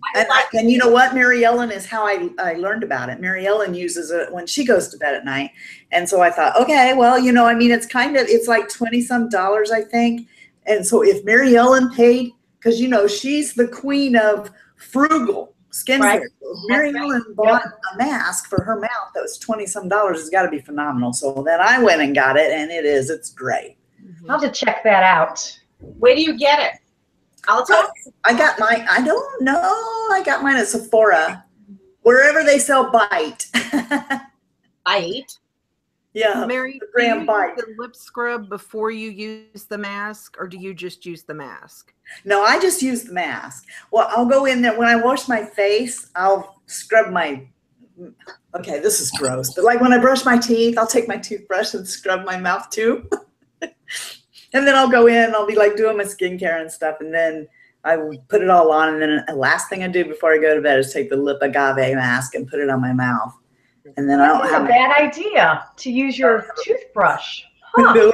And you know what? Mary Ellen is how I learned about it. Mary Ellen uses it when she goes to bed at night. And so I thought, okay, well, you know, I mean, it's like 20-some dollars, I think. And so if Mary Ellen paid, because, you know, she's the queen of frugal skincare. Right. So if Mary Ellen bought a mask for her mouth that was 20-some dollars, it's got to be phenomenal. So then I went and got it, and it's great. I'll have to check that out. Where do you get it? I'll talk. I got mine. I don't know. I got mine at Sephora, wherever they sell Bite. Bite. Yeah. Mary, the brand Bite. The lip scrub before you use the mask, or do you just use the mask? No, I just use the mask. Well, I'll go in there when I wash my face. I'll scrub my. Okay, this is gross, but like when I brush my teeth, I'll take my toothbrush and scrub my mouth too. And then I'll go in, I'll be like doing my skincare and stuff, and then I will put it all on, and then the last thing I do before I go to bed is take the Lip Agave mask and put it on my mouth. And then I don't have a bad idea to use your toothbrush. Huh.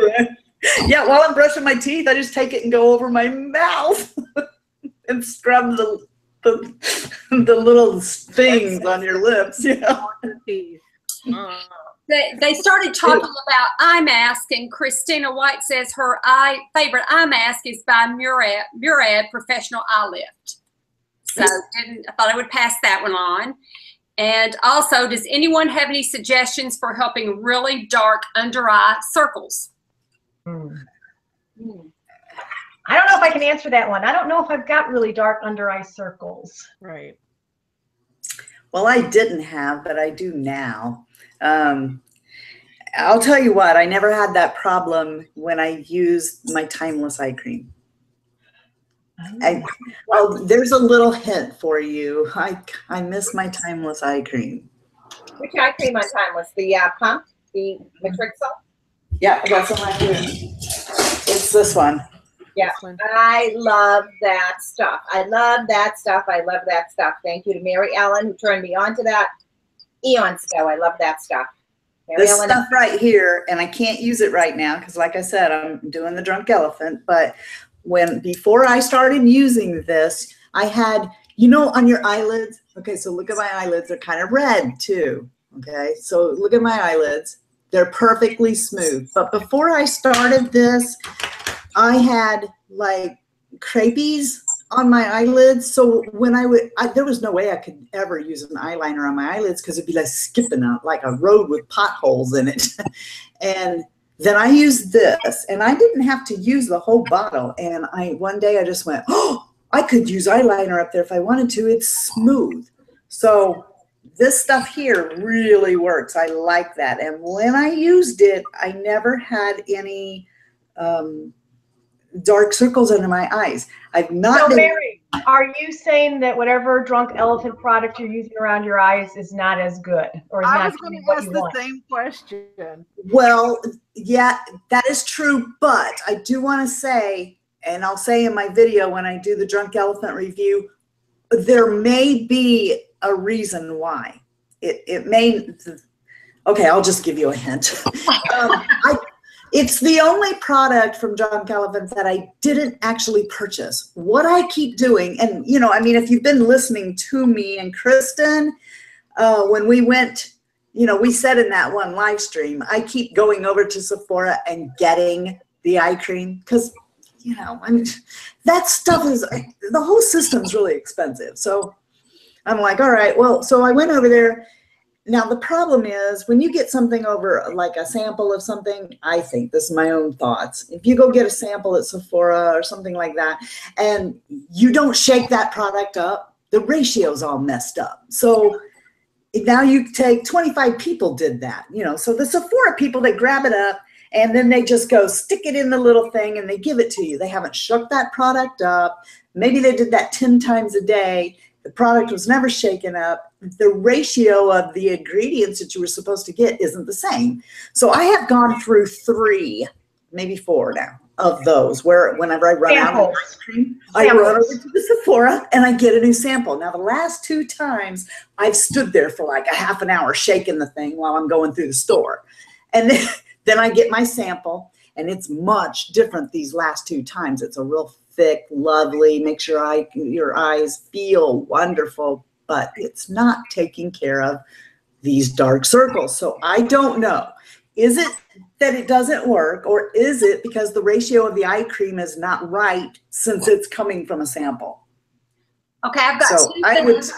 Yeah, while I'm brushing my teeth, I just take it and go over my mouth and scrub the little things on your lips. Yeah. They started talking about eye mask, and Christina White says her favorite eye mask is by Murad Professional Eye Lift. So I thought I would pass that one on. And also, does anyone have any suggestions for helping really dark under eye circles? I don't know if I can answer that one. I don't know if I've got really dark under eye circles. Right. Well, I didn't have, but I do now. I'll tell you what, I never had that problem when I used my Timeless eye cream. There's a little hint for you. I miss my Timeless eye cream. Which eye cream on Timeless? The pump? The Matrixel? Yeah, I got some right here. It's this one. Yeah, this one. I love that stuff. I love that stuff. I love that stuff. Thank you to Mary Ellen who turned me on to that eons ago. I love that stuff. Mary This Ellen, stuff right here, and I can't use it right now because, like I said, I'm doing the drunk elephant. But before I started using this, I had, you know, on your eyelids. Okay, so look at my eyelids. They're kind of red too. Okay, so look at my eyelids. They're perfectly smooth. But before I started this, I had like crepies on my eyelids. So when there was no way I could ever use an eyeliner on my eyelids because it'd be like skipping like a road with potholes in it. And then I used this, and I didn't have to use the whole bottle. And one day I just went, oh, I could use eyeliner up there if I wanted to. It's smooth. So this stuff here really works. I like that. And when I used it, I never had any dark circles under my eyes. I've not. So Mary, are you saying that whatever drunk elephant product you're using around your eyes is not as good, or is I not was going doing to what ask you the want? same question. Well, yeah, that is true. But I do want to say, and I'll say in my video when I do the drunk elephant review, there may be a reason why. It may. Okay, I'll just give you a hint. It's the only product from Drunk Elephant that I didn't actually purchase. What I keep doing, and you know, I mean, if you've been listening to me and Kristen, when we went, you know, we said in that one live stream, I keep going over to Sephora and getting the eye cream because, you know, I mean, that stuff is, the whole system's really expensive. So I'm like, all right, well, so I went over there. Now, the problem is when you get something over, like a sample of something, I think, this is my own thoughts. If you go get a sample at Sephora or something like that, and you don't shake that product up, the ratio's all messed up. So now you take 25 people did that, you know, so the Sephora people, they grab it up and then they just go stick it in the little thing and they give it to you. They haven't shook that product up. Maybe they did that 10 times a day. The product was never shaken up. The ratio of the ingredients that you were supposed to get isn't the same. So I have gone through 3, maybe 4 now of those where whenever I run out of ice cream, I run over to the Sephora and I get a new sample. Now the last 2 times I've stood there for like a half an hour shaking the thing while I'm going through the store. And then I get my sample and it's much different these last 2 times. It's a real thick, lovely, makes your eyes feel wonderful, but it's not taking care of these dark circles. So I don't know. Is it that it doesn't work, or is it because the ratio of the eye cream is not right since it's coming from a sample? Okay, I've got So 2 things.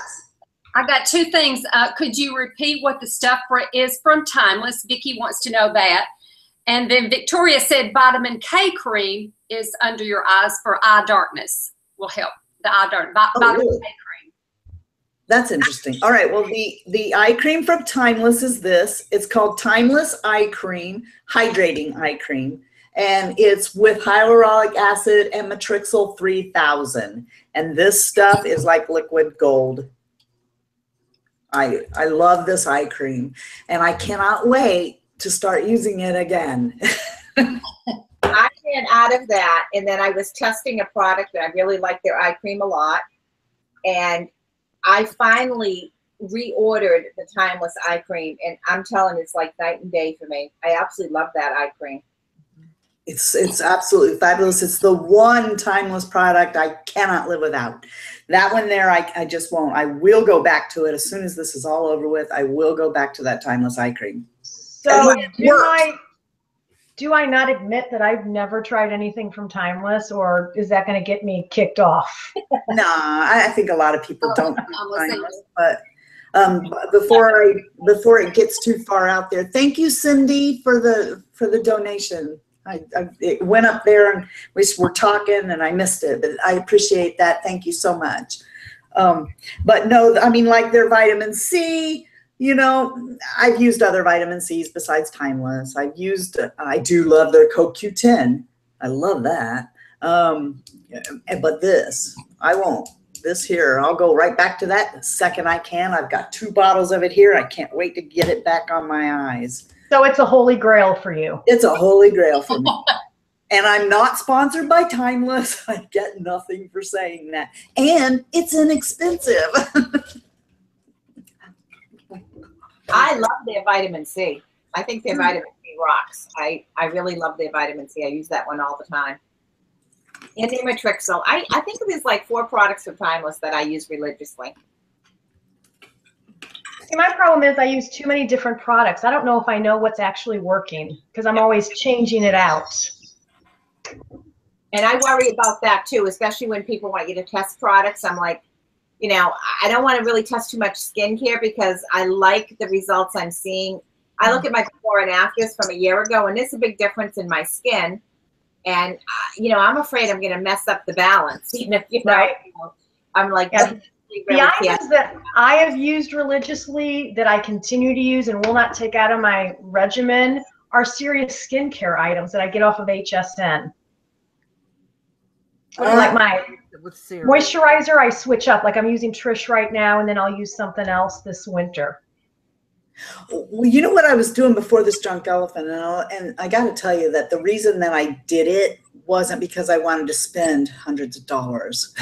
I got 2 things. Could you repeat what the stuff is from Timeless? Vicki wants to know that. And then Victoria said vitamin K cream is under your eyes for eye darkness. Will help the eye darkness. Vitamin really? K cream. That's interesting. All right. Well, the eye cream from Timeless is this. It's called Timeless Eye Cream, Hydrating Eye Cream. And it's with hyaluronic acid and Matrixyl 3000. And this stuff is like liquid gold. I love this eye cream. And I cannot wait to start using it again. I ran out of that, and then I was testing a product that I really like their eye cream a lot, and I finally reordered the Timeless eye cream, and I'm telling you, it's like night and day for me. I absolutely love that eye cream. It's absolutely fabulous. It's the one Timeless product I cannot live without. That one there, I just won't. I will go back to it as soon as this is all over with. I will go back to that Timeless eye cream. So do I not admit that I've never tried anything from Timeless, or is that going to get me kicked off? No, I think a lot of people don't. Timeless, but before it gets too far out there, thank you, Cindy, for the donation. It went up there and we were talking and I missed it, but I appreciate that. Thank you so much. But no, I mean, like their vitamin C. You know, I've used other vitamin C's besides Timeless. I do love their CoQ10. I love that. But this, I won't. This here, I'll go right back to that the second I can. I've got 2 bottles of it here. I can't wait to get it back on my eyes. So it's a holy grail for you. It's a holy grail for me. And I'm not sponsored by Timeless. I get nothing for saying that. And it's inexpensive. I love their vitamin C. I think their vitamin C rocks. I really love their vitamin C. I use that one all the time. And their Matrixyl. I think there's like 4 products from Timeless that I use religiously. See, my problem is I use too many different products. I don't know if I know what's actually working because I'm always changing it out. And I worry about that too, especially when people want you to test products. I'm like, you know, I don't want to really test too much skincare because I like the results I'm seeing. I look at my before and afters from a year ago, and there's a big difference in my skin. And, you know, I'm afraid I'm going to mess up the balance. You know, Right. I'm like, Yeah. really The items that I have used religiously that I continue to use and will not take out of my regimen are serious skincare items that I get off of HSN. Like my moisturizer, I switch up. Like I'm using Trish right now, and then I'll use something else this winter. Well, you know what I was doing before this Drunk Elephant, and I got to tell you that the reason that I did it wasn't because I wanted to spend hundreds of dollars.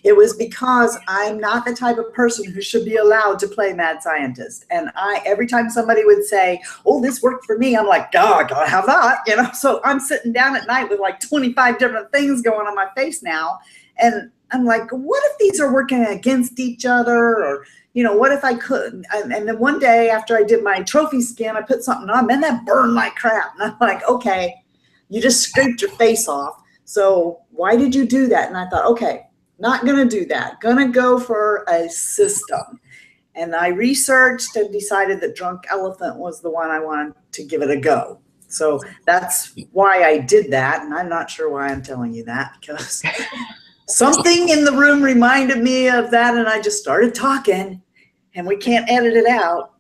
It was because I'm not the type of person who should be allowed to play mad scientist. And every time somebody would say, oh, this worked for me, I'm like, oh, I gotta have that, you know? So I'm sitting down at night with like 25 different things going on my face now. And I'm like, what if these are working against each other? Or, you know, what if I couldn't? And then one day after I did my trophy skin, I put something on, man, that burned like crap. And I'm like, okay, you just scraped your face off. So why did you do that? And I thought, okay, not going to do that. Going to go for a system. And I researched and decided that Drunk Elephant was the one I wanted to give it a go. So that's why I did that. And I'm not sure why I'm telling you that, because something in the room reminded me of that. And I just started talking, and we can't edit it out.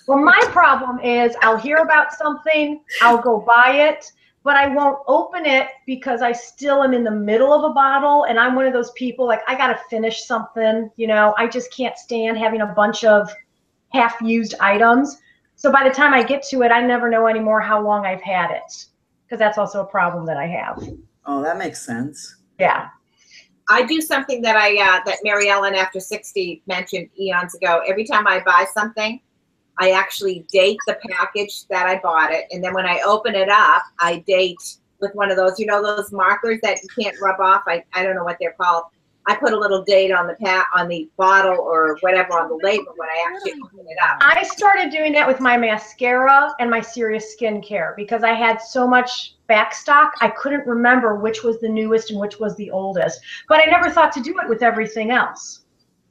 Well, my problem is I'll hear about something, I'll go buy it, but I won't open it because I still am in the middle of a bottle, and I'm one of those people, like, I got to finish something, you know, I just can't stand having a bunch of half-used items. So by the time I get to it, I never know anymore how long I've had it, because that's also a problem that I have. Oh, that makes sense. Yeah. I do something that that Mary Ellen After 60 mentioned eons ago. Every time I buy something, I actually date the package that I bought it. And then when I open it up, I date with one of those, you know, those markers that you can't rub off. I don't know what they're called. I put a little date on the bottle or whatever on the label when I actually open it up. I started doing that with my mascara and my serious skincare because I had so much back stock. I couldn't remember which was the newest and which was the oldest. But I never thought to do it with everything else.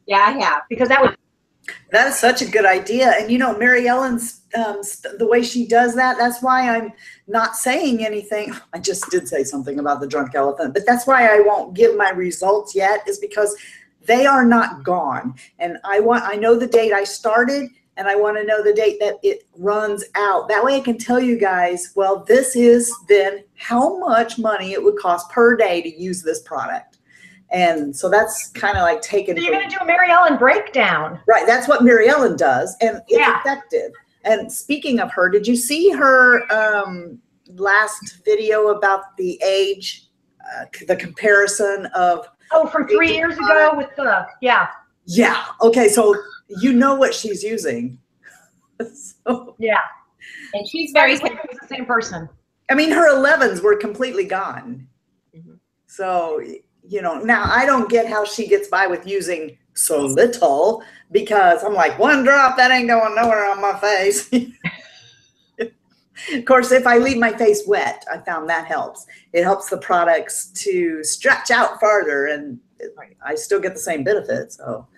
Yeah, I have. Because that was... That is such a good idea. And, you know, Mary Ellen's, the way she does that, that's why I'm not saying anything. I just did say something about the Drunk Elephant, but that's why I won't give my results yet, is because they are not gone. And I know the date I started, and I want to know the date that it runs out. That way I can tell you guys, well, this is then how much money it would cost per day to use this product. And so that's kind of like taking. So you're going to do a Mary Ellen breakdown. Right. That's what Mary Ellen does. And it's effective. And speaking of her, did you see her last video about the age, the comparison of. Oh, from 3 years ago with the, yeah. Yeah. Okay. So you know what she's using. So, yeah. And she's very. It was the same person. I mean, her 11s were completely gone. Mm-hmm. So. You know, now I don't get how she gets by with using so little, because I'm like, one drop, that ain't going nowhere on my face. Of course, if I leave my face wet, I found that helps. It helps the products to stretch out farther, and I still get the same benefit. So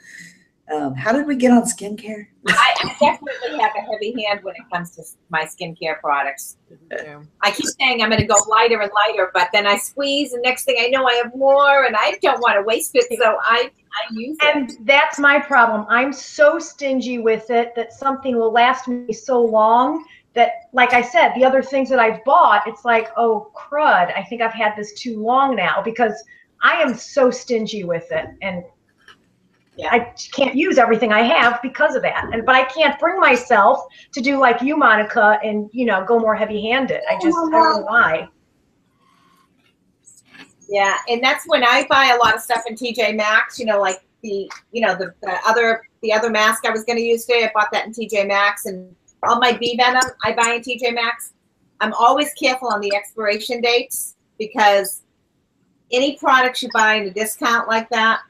how did we get on skincare? I definitely have a heavy hand when it comes to my skincare products. Yeah. I keep saying I'm going to go lighter and lighter, but then I squeeze, and next thing I know, I have more, and I don't want to waste it, so I use it. And that's my problem. I'm so stingy with it that something will last me so long that, like I said, the other things that I've bought, it's like, oh, crud, I think I've had this too long now, because I am so stingy with it. And I can't use everything I have because of that. But I can't bring myself to do like you, Monica, and, you know, go more heavy-handed. I don't know why. Yeah, and that's when I buy a lot of stuff in TJ Maxx. You know, like the other mask I was going to use today. I bought that in TJ Maxx, and all my bee venom I buy in TJ Maxx. I'm always careful on the expiration dates because any products you buy in a discount like that,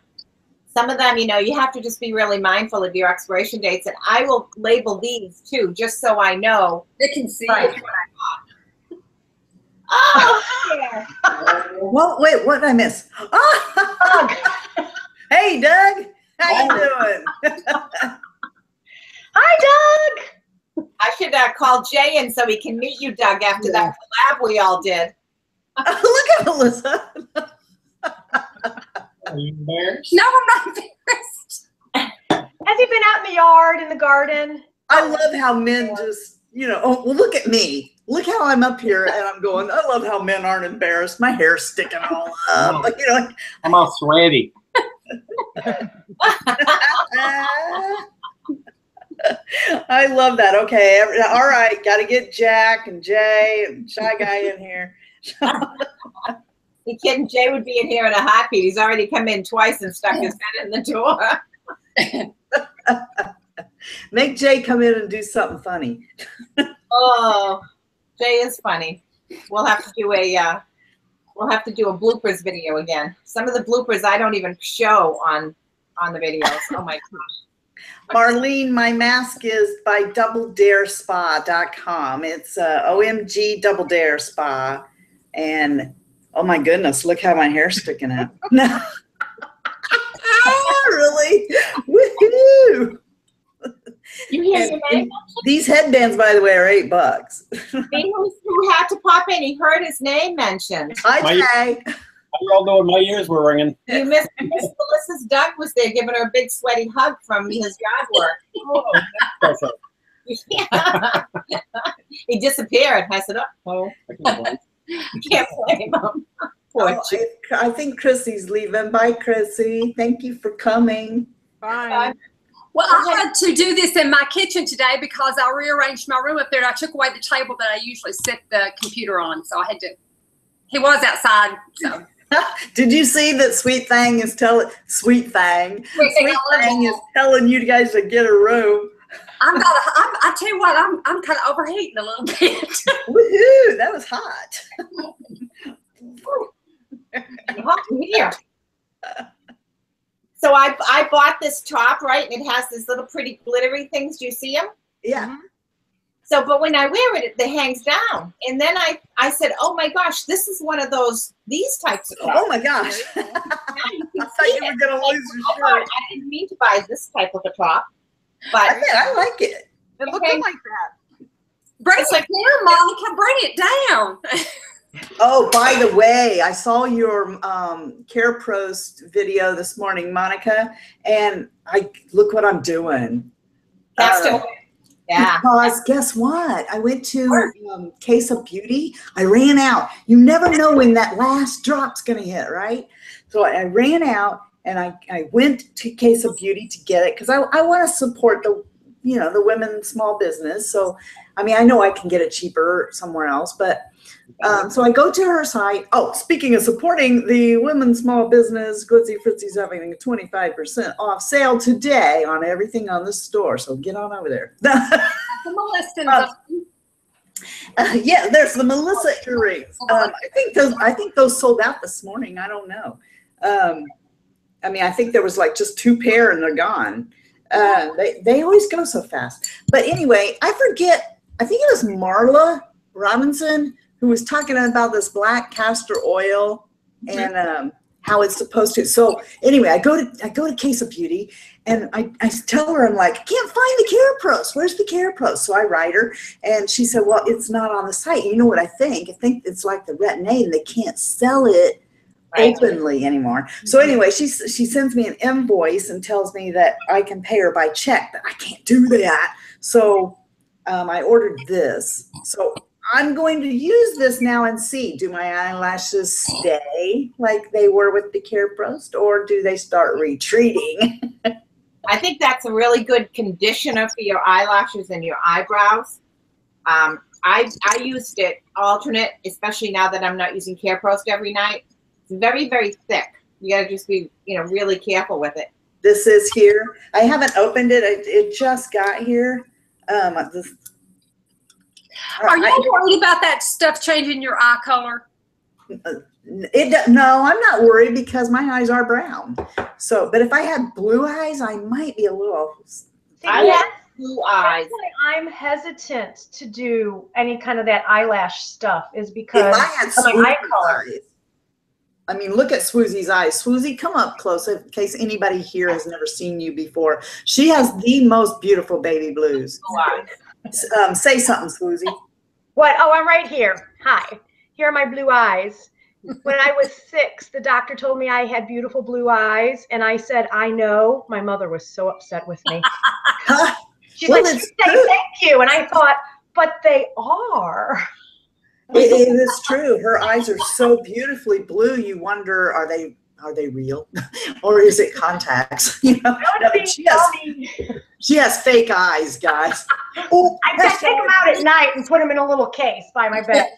some of them, you know, you have to just be really mindful of your expiration dates. And I will label these too, just so I know. They can see Right. it. Oh, yeah. Well, wait, what did I miss? Oh, hey, Doug. How you doing? Hi, Doug. I should call Jay in so he can meet you, Doug, after that collab we all did. Look at Melissa. Are you embarrassed? No, I'm not embarrassed. Has he been out in the yard, in the garden? I love how men just, you know, oh, well, look at me. Look how I'm up here and I'm going, I love how men aren't embarrassed. My hair's sticking all up. Like, you know, like, I'm all sweaty. I love that. Okay. All right. Got to get Jack and Jay and Shy Guy in here. You kidding? Jay would be in here in a heartbeat. He's already come in twice and stuck his head in the door. Make Jay come in and do something funny. Oh, Jay is funny. We'll have to do a bloopers video again. Some of the bloopers I don't even show on the videos. Oh my gosh. Marlene, my mask is by doubledarespa.com. It's OMG Double Dare Spa. And oh my goodness, look how my hair's sticking out. No. Really? Woohoo! You hear your name? These headbands, by the way, are $8. See who had to pop in? He heard his name mentioned. Hi, Jay. How y'all doing? My ears were ringing. You missed Melissa's Doug was there giving her a big sweaty hug from his yard work. Oh, that's perfect. Yeah. He disappeared. I said, Oh, I can't wait. you can't blame him. Poor Oh, chick. I think Chrissy's leaving. Bye, Chrissy. Thank you for coming. Bye. Well, I had to do this in my kitchen today because I rearranged my room up there. I took away the table that I usually set the computer on, so I had to. He was outside, so. Did you see that Sweet Thang is telling Sweet Thang is telling you guys to get a room? I tell you what, I'm kind of overheating a little bit. Woohoo! That was hot. Hot in here. So I bought this top, right? And it has these little pretty glittery things. Do you see them? Yeah. So, but when I wear it, it hangs down. And then I said, oh my gosh, this is one of these types of tops. Oh my gosh. I thought you were going to lose your shirt. I didn't mean to buy this type of a top, but I like it. It looked like that. Bring it down, Monica. Bring it down. Oh, by the way, I saw your Care Pros video this morning, Monica, and look what I'm doing. Yeah. Because guess what? I went to Case of Beauty. I ran out. You never know when that last drop's going to hit, right? So I ran out and I went to Case of Beauty to get it because I want to support the women's small business. So, I mean, I know I can get it cheaper somewhere else, but so I go to her site. Oh, speaking of supporting the women's small business, Glitzy Fritzy's having a 25% off sale today on everything on the store. So get on over there. Yeah, there's the Melissa earrings. I think those sold out this morning. I don't know. I mean, I think there was like just 2 pair and they're gone. They always go so fast. But anyway, I forget. I think it was Marla Robinson who was talking about this black castor oil and how it's supposed to. So anyway, I go to Case of Beauty and I tell her, I'm like, I can't find the Care Pros. Where's the Care Pros? So I write her and she said, well, it's not on the site. You know what I think? I think it's like the retin-a and they can't sell it openly anymore. So anyway, she sends me an invoice and tells me that I can pay her by check, but I can't do that. So I ordered this. So I'm going to use this now and see, do my eyelashes stay like they were with the Care Pros or do they start retreating? I think that's a really good conditioner for your eyelashes and your eyebrows. I used it alternate, especially now that I'm not using Care Pros every night. It's very, very thick. You got to just be, you know, really careful with it. This is here. I haven't opened it. It just got here. Are you worried about that stuff changing your eye color? No, I'm not worried because my eyes are brown. So, but if I had blue eyes, I might be a little. I have blue eyes. That's why I'm hesitant to do any kind of that eyelash stuff, is because If I had of my eye color. eyes, I mean, look at Swoozie's eyes. Swoozie, come up close in case anybody here has never seen you before. She has the most beautiful baby blues. Say something, Swoozie. What? Oh, I'm right here. Hi. Here are my blue eyes. When I was 6, the doctor told me I had beautiful blue eyes, and I said, I know. My mother was so upset with me. She's like, "Say thank you." And I thought, but they are. It is true. Her eyes are so beautifully blue. You wonder, are they real, or is it contacts? You know, she has fake eyes, guys. Oh, I take them out at night and put them in a little case by my bed.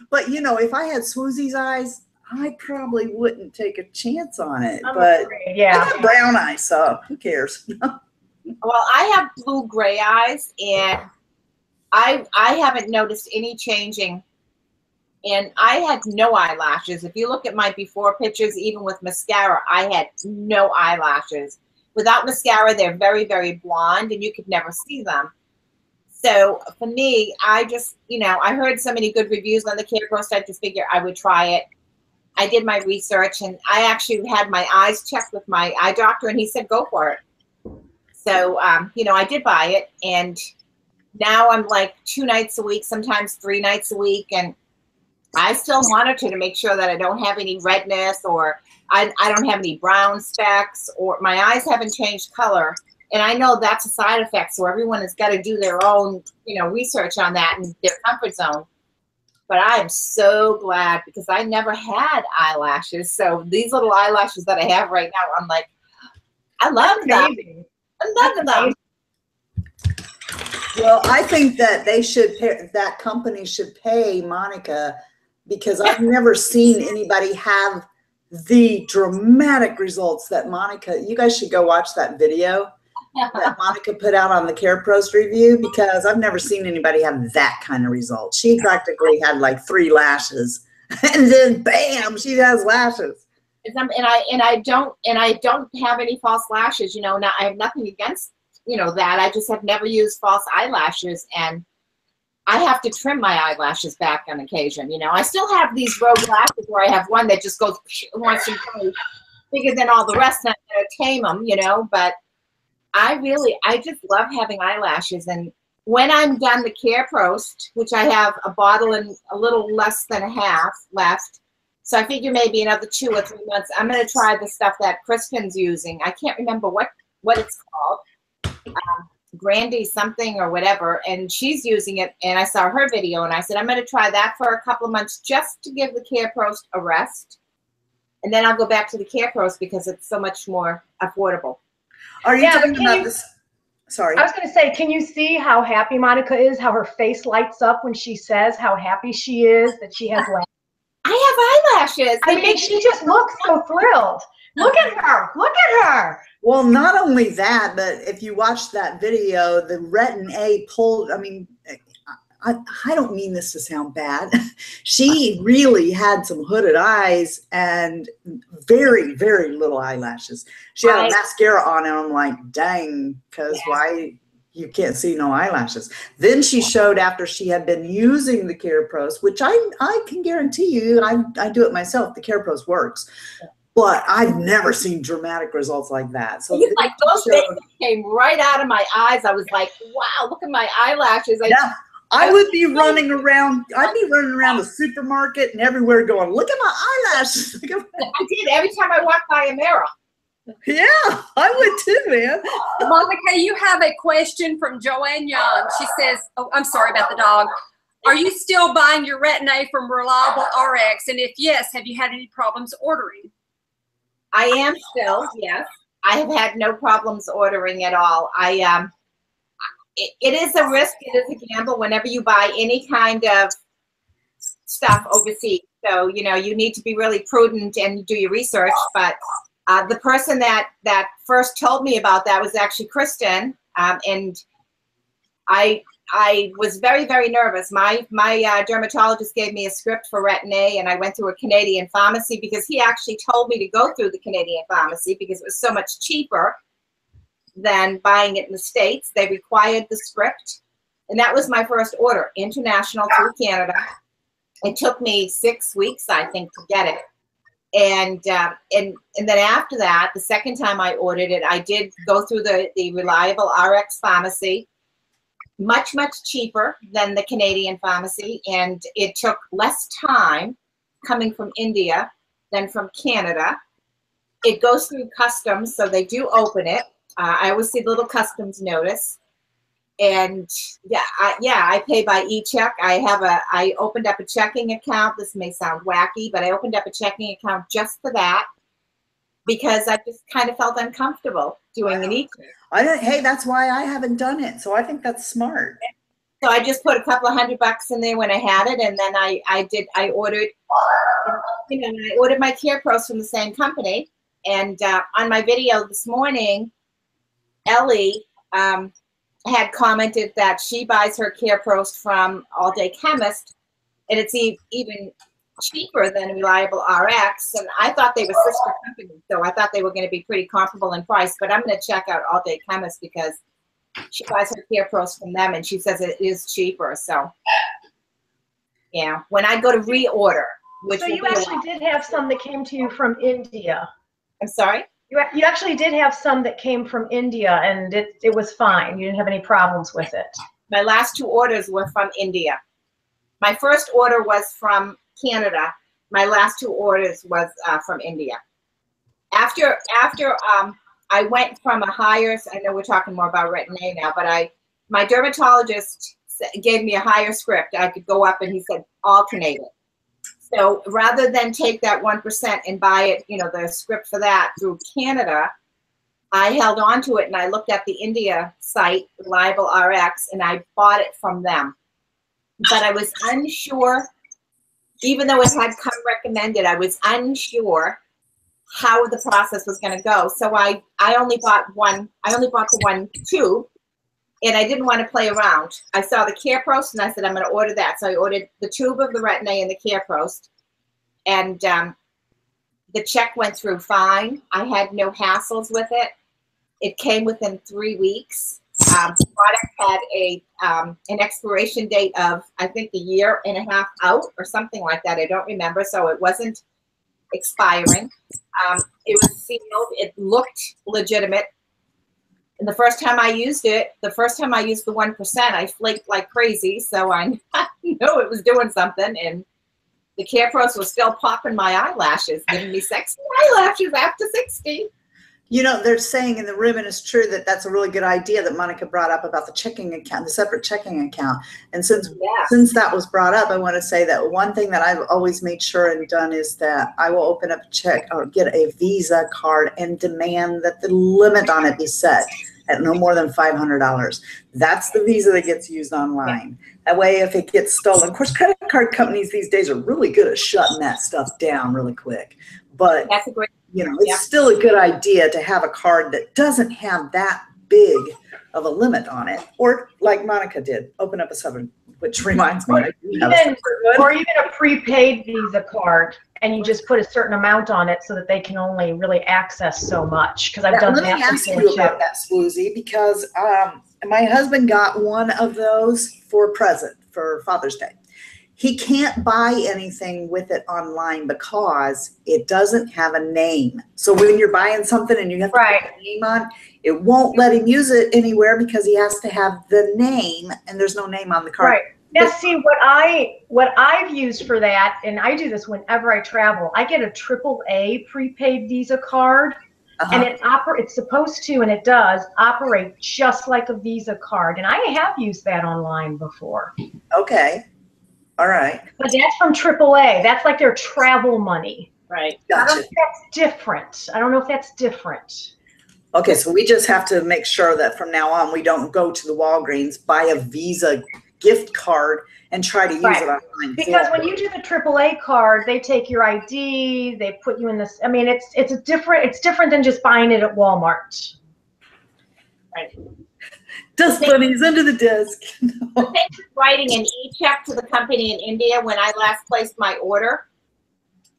But you know, if I had Swoozie's eyes, I probably wouldn't take a chance on it. But yeah, I got brown eyes, so who cares? Well, I have blue-gray eyes, and I haven't noticed any changing. And I had no eyelashes. If you look at my before pictures, even with mascara, I had no eyelashes. Without mascara, they're very, very blonde, and you could never see them. So for me, I just, you know, I heard so many good reviews on the CarePro, so I just figured I would try it. I did my research, and I actually had my eyes checked with my eye doctor, and he said, go for it. So, you know, I did buy it, and now I'm like 2 nights a week, sometimes 3 nights a week, and I still monitor to make sure that I don't have any redness, or I don't have any brown specks, or my eyes haven't changed color. And I know that's a side effect, so everyone has got to do their own, you know, research on that in their comfort zone. But I am so glad, because I never had eyelashes. So these little eyelashes that I have right now, I'm like, I love them. I love them. Well, I think that they should pay, that company should pay Monika, because I've never seen anybody have the dramatic results that Monika. You guys should go watch that video that Monika put out on the CarePro's review, because I've never seen anybody have that kind of result. She practically had like 3 lashes, and then bam, she has lashes. And I don't have any false lashes. You know, now I have nothing against, you know, that. I just have never used false eyelashes, and I have to trim my eyelashes back on occasion. You know, I still have these rogue lashes where I have one that just goes wants to go bigger than all the rest, and I'm gonna tame them. You know, but I just love having eyelashes. And when I'm done the CarePro, which I have a bottle and a little less than a half left, so I figure maybe another 2 or 3 months, I'm going to try the stuff that Crispin's using. I can't remember what it's called, Grandy something or whatever, and she's using it, and I saw her video, and I said, I'm going to try that for a couple of months just to give the CarePro a rest, and then I'll go back to the CarePro because it's so much more affordable. Are you talking about this? Sorry. I was going to say, can you see how happy Monika is, how her face lights up when she says how happy she is that she has lashes? I have eyelashes. I mean, she just looks so thrilled. Look at her. Look at her. Well, not only that, but if you watch that video, the retin-a pulled, I mean, I don't mean this to sound bad. She really had some hooded eyes and very, very little eyelashes. She had a mascara on, and I'm like, dang, because why you can't see no eyelashes. Then she showed, after she had been using the CarePro, which I can guarantee you, I do it myself, the CarePro works. But I've never seen dramatic results like that. So like those things came right out of my eyes. I was like, wow, look at my eyelashes. I would be running around. I'd be running around the supermarket and everywhere going, look at my eyelashes. I did every time I walked by a mirror. Yeah, I would too, man. Monika, you have a question from Joanne Young. She says, oh, I'm sorry about the dog. Are you still buying your retin-a from Reliable RX? And if yes, have you had any problems ordering? I am still, yes. I have had no problems ordering at all. It is a risk. It is a gamble whenever you buy any kind of stuff overseas. So, you know, you need to be really prudent and do your research. But the person that first told me about that was actually Kristen. And I was very, very nervous. My dermatologist gave me a script for retin-a, and I went through a Canadian pharmacy because he actually told me to go through the Canadian pharmacy because it was so much cheaper than buying it in the States. They required the script. And that was my first order, international through Canada. It took me 6 weeks, I think, to get it. And then after that, the second time I ordered it, I did go through the Reliable RX pharmacy, much, much cheaper than the Canadian pharmacy. And it took less time coming from India than from Canada. It goes through customs, so they do open it. I always see the little customs notice. And I pay by e-check. I opened up a checking account. This may sound wacky, but I opened up a checking account just for that because I just kind of felt uncomfortable doing an e-check. Hey, that's why I haven't done it. So I think that's smart. So I just put a couple of $100 in there when I had it, and then I ordered, you know, I ordered my Care Pros from the same company. And on my video this morning, Ellie had commented that she buys her Care Pros from All Day Chemist, and it's even cheaper than Reliable RX. And I thought they were sister companies, so I thought they were going to be pretty comparable in price. But I'm going to check out All Day Chemist because she buys her Care Pros from them, and she says it is cheaper. So, yeah, when I go to reorder, which so you actually did have some that came to you from India. I'm sorry? You actually did have some that came from India, and it was fine. You didn't have any problems with it. My last 2 orders were from India. My first order was from Canada. My last 2 orders was from India. After I went from a higher, I know we're talking more about retin-a now, but my dermatologist gave me a higher script. I could go up, and he said alternate it. So rather than take that 1% and buy it, you know, the script for that through Canada, I held on to it and I looked at the India site, Reliable RX, and I bought it from them. But I was unsure, even though it had come recommended, I was unsure how the process was going to go. So I only bought the 1 tube. And I didn't want to play around. I saw the Care Pros, and I said, I'm going to order that. So I ordered the tube of the retin-a and the Care Pros. And the check went through fine. I had no hassles with it. It came within 3 weeks. The product had an expiration date of, I think, 1.5 years out or something like that. I don't remember. So it wasn't expiring. It was sealed. It looked legitimate. And the first time I used the 1%, I flaked like crazy. So I knew it was doing something. And the Care Pros was still popping my eyelashes, giving me sexy eyelashes after 60. You know, they're saying in the room, and it's true, that that's a really good idea that Monika brought up about the checking account, the separate checking account. And since that was brought up, I want to say that one thing that I've always made sure and done is that I will open up a check or get a Visa card and demand that the limit on it be set at no more than $500. That's the Visa that gets used online. That way, if it gets stolen, of course, credit card companies these days are really good at shutting that stuff down really quick. But that's a great, you know, it's still a good idea to have a card that doesn't have that big of a limit on it. Or like Monika did, open up a separate, which reminds me. Or even a prepaid Visa card, and you just put a certain amount on it so that they can only really access so much. Because I've done that. Let me ask you about that, Swoozie, because my husband got one of those for a present for Father's Day. He can't buy anything with it online because it doesn't have a name. So when you're buying something and you have to put a name on, it won't let him use it anywhere because he has to have the name, and there's no name on the card. Right. Now, see, what I've used for that, and I do this whenever I travel, I get a AAA prepaid Visa card, and it's supposed to, and it does, operate just like a Visa card. And I have used that online before. Okay. All right. But that's from AAA. That's like their travel money. Right. Gotcha. I don't know if that's different. I don't know if that's different. Okay, so we just have to make sure that from now on we don't go to the Walgreens, buy a Visa gift card and try to use it online. Because when you do the AAA card, they take your ID, they put you in this. I mean, it's different than just buying it at Walmart. Right. Dust bunnies under the desk. Thanks for writing an e-check to the company in India when I last placed my order.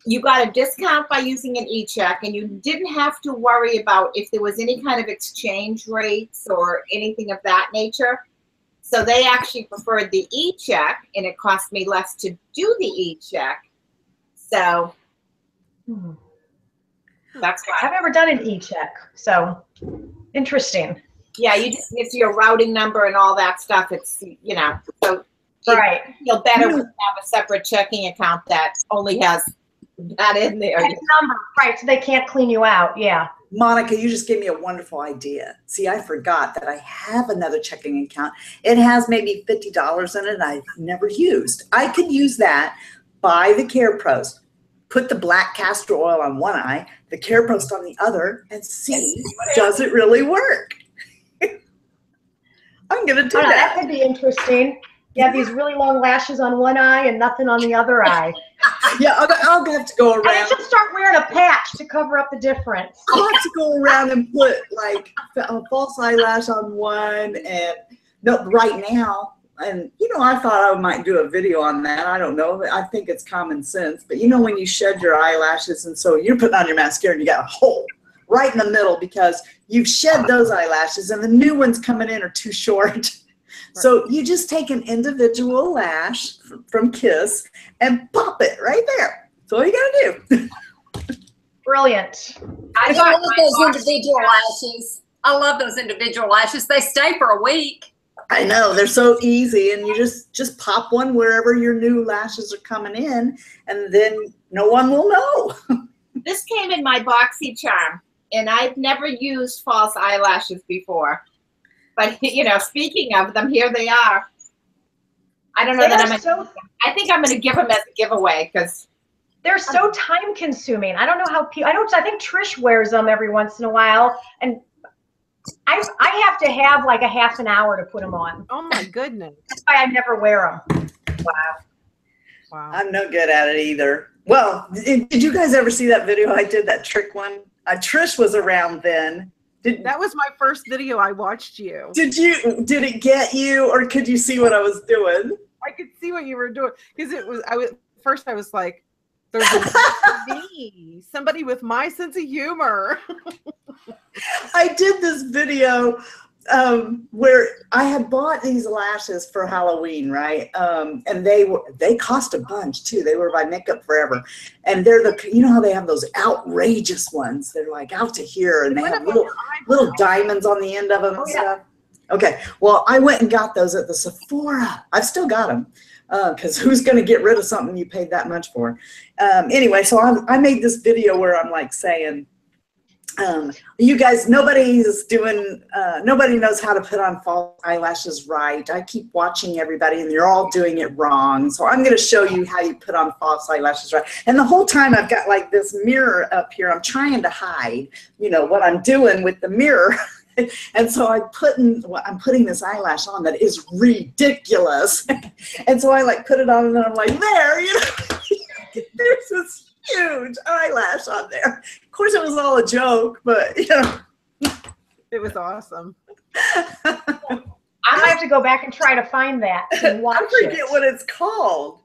You got a discount by using an e-check, and you didn't have to worry about if there was any kind of exchange rates or anything of that nature. So they actually preferred the e-check, and it cost me less to do the e-check. So that's why. I've never done an e-check, so interesting. Yeah, you just get your routing number and all that stuff. It's, you know, so right. you feel better when you have a separate checking account that only has that in there. Number, right, so they can't clean you out, yeah. Monica, you just gave me a wonderful idea. See, I forgot that I have another checking account. It has maybe $50 in it I've never used. I could use that, buy the Care Post, put the black castor oil on one eye, the Care Post on the other, and see, does it really work? I'm going to do that. That could be interesting. You have these really long lashes on one eye and nothing on the other eye. Yeah, I'll have to go around. And just start wearing a patch to cover up the difference. I'll have to go around and put like a false eyelash on one, and no, right now. And you know, I thought I might do a video on that. I don't know. I think it's common sense. But you know, when you shed your eyelashes, and so you're putting on your mascara and you got a hole right in the middle because you've shed those eyelashes and the new ones coming in are too short. So you just take an individual lash from Kiss and pop it right there. That's all you gotta do. Brilliant. I love those individual lashes. I love those individual lashes. They stay for a week. I know, they're so easy, and you just pop one wherever your new lashes are coming in, and then no one will know. This came in my BoxyCharm, and I've never used false eyelashes before. But, you know, speaking of them, here they are. I don't know that I think I'm going to give them as a giveaway because they're so time consuming. I don't know how people, I think Trish wears them every once in a while. And I have to have like a half an hour to put them on. Oh my goodness. That's why I never wear them. Wow. Wow. I'm no good at it either. Well, did you guys ever see that video I did, that trick one? Trish was around then. That was my first video I watched you. Did it get you, or could you see what I was doing? I could see what you were doing because first I was like, there's me, somebody with my sense of humor. I did this video where I had bought these lashes for Halloween, right? And they cost a bunch too. They were by Makeup Forever, and they're you know how they have those outrageous ones? They're like out to here, and they have little diamonds on the end of them and stuff. Okay, well, I went and got those at the Sephora. I've still got them because who's going to get rid of something you paid that much for? Anyway, so I made this video where I'm like saying, you guys, nobody knows how to put on false eyelashes right. I keep watching everybody and you're all doing it wrong. So I'm going to show you how you put on false eyelashes right. And the whole time I've got like this mirror up here. I'm trying to hide, you know, what I'm doing with the mirror. And so I'm putting this eyelash on that is ridiculous. And so I like put it on and then I'm like, there, you know, there's this huge eyelash on there. Of course, it was all a joke, but you know, it was awesome. I have to go back and try to find that and watch I forget what it's called.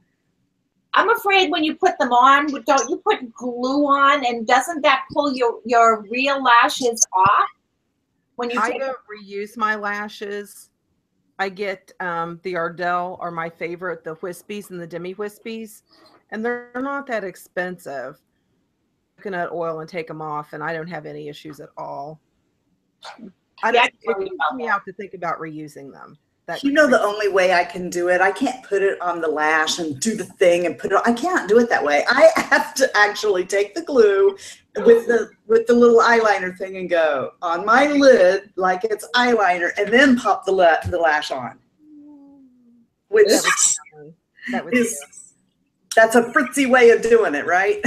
I'm afraid when you put them on, don't you put glue on, and doesn't that pull your real lashes off? When you I don't reuse my lashes. I get the Ardell are my favorite, the Wispies and the Demi Wispies, and they're not that expensive. Coconut oil and take them off, and I don't have any issues at all. It freaks me out to think about reusing them. You know, the only way I can do it, I can't put it on the lash and do the thing and put it on. I can't do it that way. I have to actually take the glue with the little eyeliner thing and go on my lid like it's eyeliner and then pop the lash on. Which that's a fritzy way of doing it, right?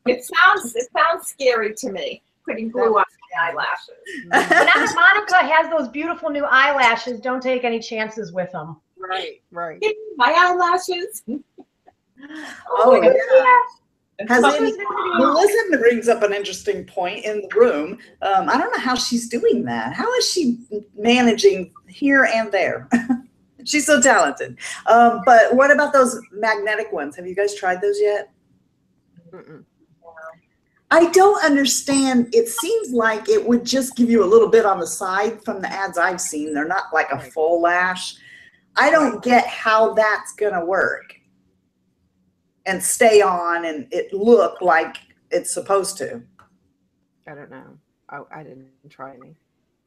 It sounds scary to me, putting glue on the eyelashes. But now that Monica has those beautiful new eyelashes, don't take any chances with them. Right, right. My eyelashes. Oh, yeah. Has What any, was it? Melissa brings up an interesting point in the room. I don't know how she's doing that. How is she managing here and there? She's so talented. But what about those magnetic ones? Have you guys tried those yet? Mm-mm. I don't understand. It seems like it would just give you a little bit on the side from the ads I've seen. They're not like a full lash. I don't get how that's going to work and stay on and it look like it's supposed to. I don't know. I didn't try any.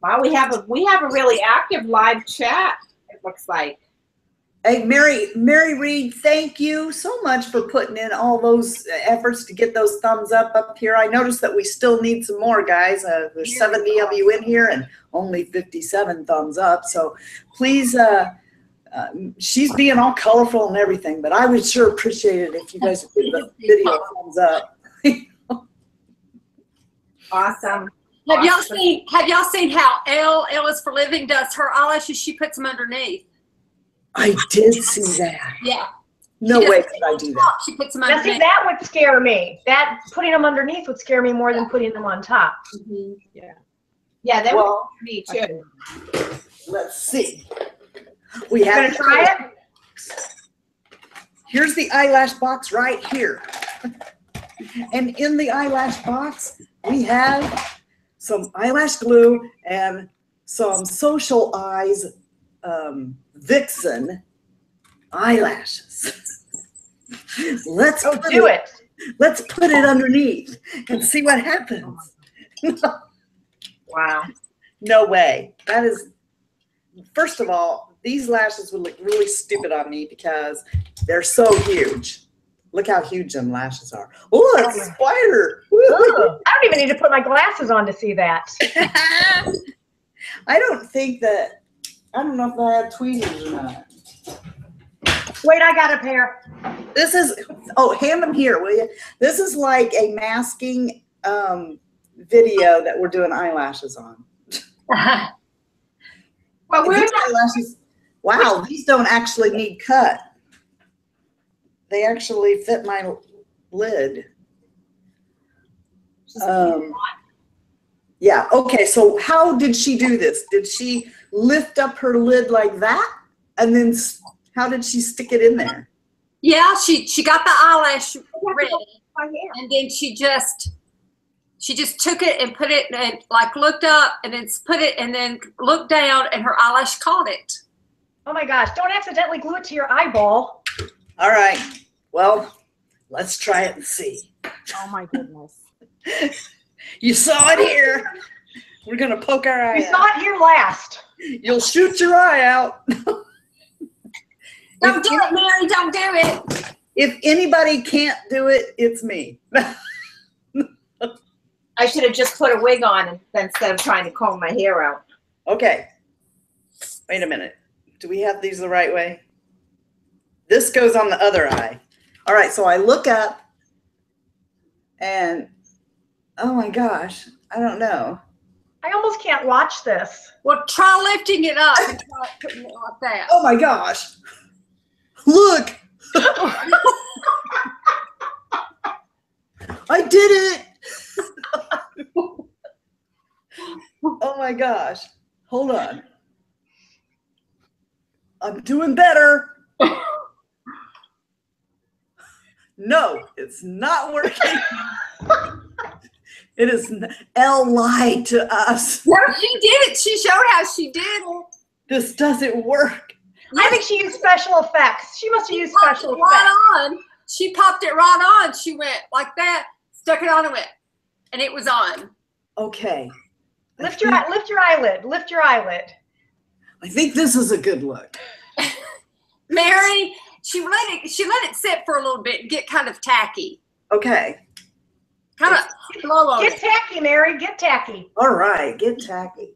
Wow, we have a really active live chat, it looks like. Hey, Mary Reed, thank you so much for putting in all those efforts to get those thumbs up here. I noticed that we still need some more, guys. There's 70 of you in here and only 57 thumbs up. So please, she's being all colorful and everything, but I would sure appreciate it if you guys would give the video a thumbs up. Awesome. Have y'all seen how Elle is for Living does her eyelashes? She puts them underneath. I did see that. Yeah. No way could I do that. She puts them Now, see, underneath. that would scare me. That putting them underneath would scare me more than putting them on top. Mm-hmm. Yeah. Yeah, that Well, was me too. Let's see. We You gonna have try it? Here's the eyelash box right here. And in the eyelash box, we have some eyelash glue and some Social Eyes Vixen eyelashes. Let's do it. Let's put it underneath and see what happens. Wow. No way. That is, first of all, these lashes would look really stupid on me because they're so huge. Look how huge them lashes are. Oh, that's a spider. Ooh, I don't even need to put my glasses on to see that. I don't think that, I don't know if I have tweezers or not. Wait, I got a pair. This is, oh, hand them here, will you? This is like a masking video that we're doing eyelashes on. Well, we're These not, eyelashes, wow, these don't actually need cut. They actually fit my lid. Yeah, okay, so how did she do this? Did she lift up her lid like that? And then how did she stick it in there? Yeah, she got the eyelash ready, and then she just took it and put it and like looked up and then put it and then looked down and her eyelash caught it. Oh my gosh, don't accidentally glue it to your eyeball. All right, well, let's try it and see. Oh my goodness. You saw it here. We're gonna poke our eye We out. saw it here last. You'll shoot your eye out. Don't do it, Mary, don't do it. If anybody can't do it, it's me. I should have just put a wig on instead of trying to comb my hair out. Okay, wait a minute. Do we have these the right way? This goes on the other eye. All right, so I look up and, oh my gosh, I don't know. I almost can't watch this. Well, try lifting it up and try putting it like that. Oh my gosh. Look. I did it. Oh my gosh. Hold on. I'm doing better. No, it's not working. It is. Elle lied to us. No, she did it. She showed how she did it. This doesn't work. I think she used special effects. She must have used special effects. Right on. She popped it right on. She went like that, stuck it on and went, and it was on. Okay. Lift your eyelid. Lift your eyelid. I think this is a good look. Mary, she let it sit for a little bit and get kind of tacky. Okay. Kind of blow on Get it. tacky, Mary. Get tacky. All right. Get tacky.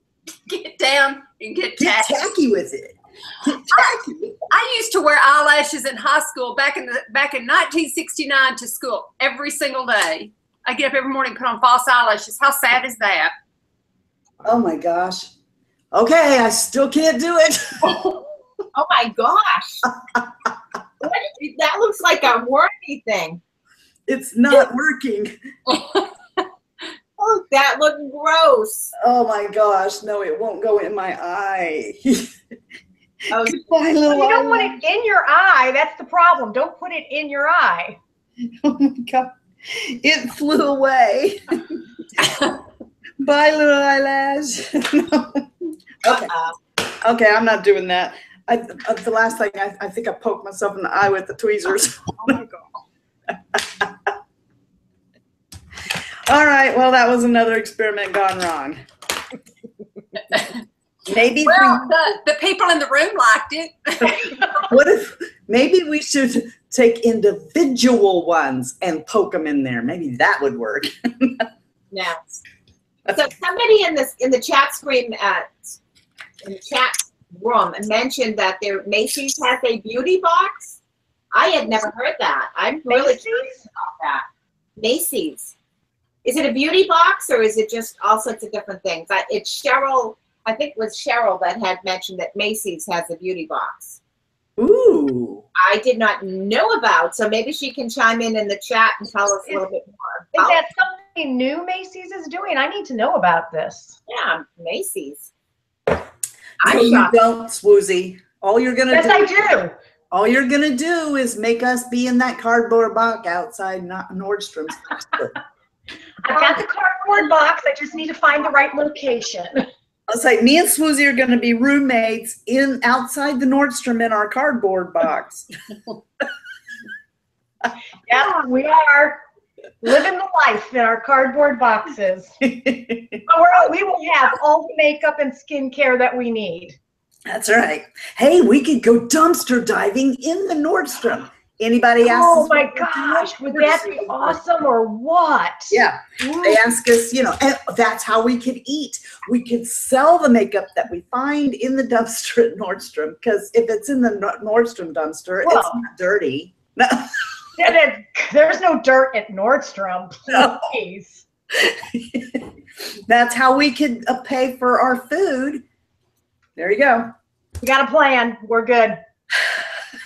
Get down and get Get tacky. tacky with it. Get tacky. I used to wear eyelashes in high school back in 1969 to school every single day. I get up every morning, put on false eyelashes. How sad is that? Oh my gosh. Okay, I still can't do it. Oh my gosh. That looks like a wormy thing. It's not working. Oh, that looked gross. Oh my gosh. No, it won't go in my eye. Oh, Goodbye, little You don't want eyelash. it in your eye. That's the problem. Don't put it in your eye. Oh my God. It flew away. Bye, little eyelash. Okay. Okay, I'm not doing that. The last thing, I think I poked myself in the eye with the tweezers. Oh my God. All right, well, that was another experiment gone wrong. Maybe Well, the people in the room liked it. what if maybe we should take individual ones and poke them in there? Maybe that would work. no. So somebody in the chat screen in the chat room mentioned that Macy's has a beauty box. I had never heard that. I'm really curious about that. Macy's. Is it a beauty box or is it just all sorts of different things? It's Cheryl. I think it was Cheryl that had mentioned that Macy's has a beauty box. Ooh. I did not know about, so maybe she can chime in the chat and tell us a little bit more Is about that something new Macy's is doing? I need to know about this. Yeah, Macy's. So you don't, Swoozie. All you're gonna Yes, do. I do. All you're gonna do is make us be in that cardboard box outside Nordstrom's. I've got the cardboard box. I just need to find the right location. It's like me and Swoozie are gonna be roommates outside the Nordstrom in our cardboard box. Yeah, we are living the life in our cardboard boxes. But we will have all the makeup and skincare that we need. That's right. Hey, we could go dumpster diving in the Nordstrom. Anybody ask? Oh my gosh, would that be awesome or what? Yeah, they ask us, and that's how we could eat. We could sell the makeup that we find in the dumpster at Nordstrom, because if it's in the Nordstrom dumpster, it's not dirty. No. There's no dirt at Nordstrom, please. That's how we could pay for our food. There you go. We got a plan. We're good.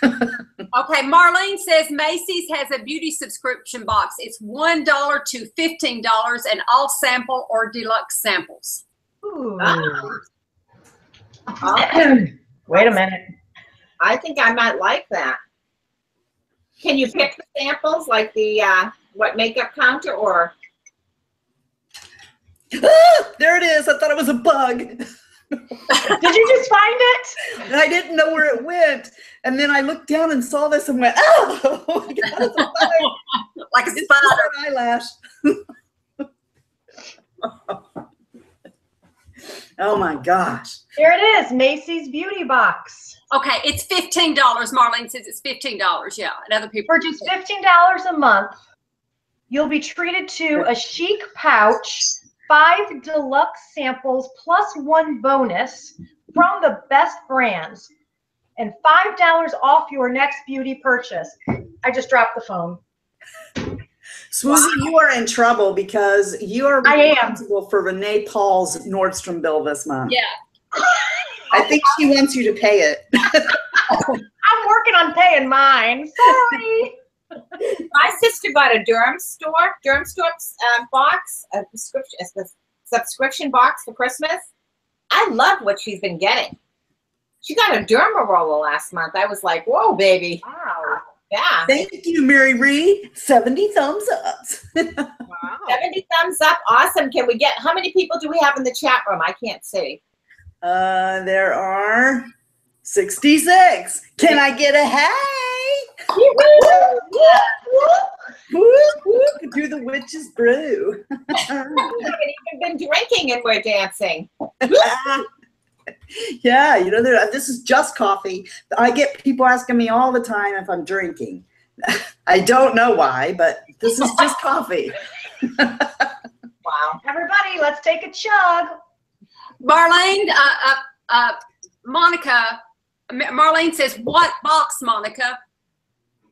Okay, Marlene says Macy's has a beauty subscription box. It's $1 to $15 and all sample or deluxe samples. Ooh. Wait a minute. I think I might like that. Can you pick the samples like the makeup counter or? There it is. I thought it was a bug. Did you just find it? And I didn't know where it went. And then I looked down and saw this and went, oh my God, it's a bug. Like a It's spider. an eyelash. Oh my gosh. Here it is, Macy's beauty box. Okay, it's $15. Marlene says it's $15. Yeah, and other people. For just $15 a month, you'll be treated to a chic pouch, 5 deluxe samples plus 1 bonus from the best brands, and $5 off your next beauty purchase. I just dropped the phone. Swoozie, you are in trouble because you are responsible for Renee Paul's Nordstrom bill this month. Yeah. I think she wants you to pay it. I'm working on paying mine. Sorry. My sister got a Durham store box, a subscription box for Christmas. I love what she's been getting. She got a derma last month. I was like, whoa, baby. Wow. Yeah. Thank you, Mary Reed. 70 thumbs up. Wow. 70 thumbs up. Awesome. Can we get, how many people do we have in the chat room? I can't see. There are 66. Can I get a hey? Whoop, whoop. Do the witch's brew. We haven't even been drinking and we're dancing. Yeah, this is just coffee. I get people asking me all the time if I'm drinking. I don't know why, but this is just coffee. Wow. Everybody, let's take a chug. Marlene, Monica, Marlene says, what box, Monica?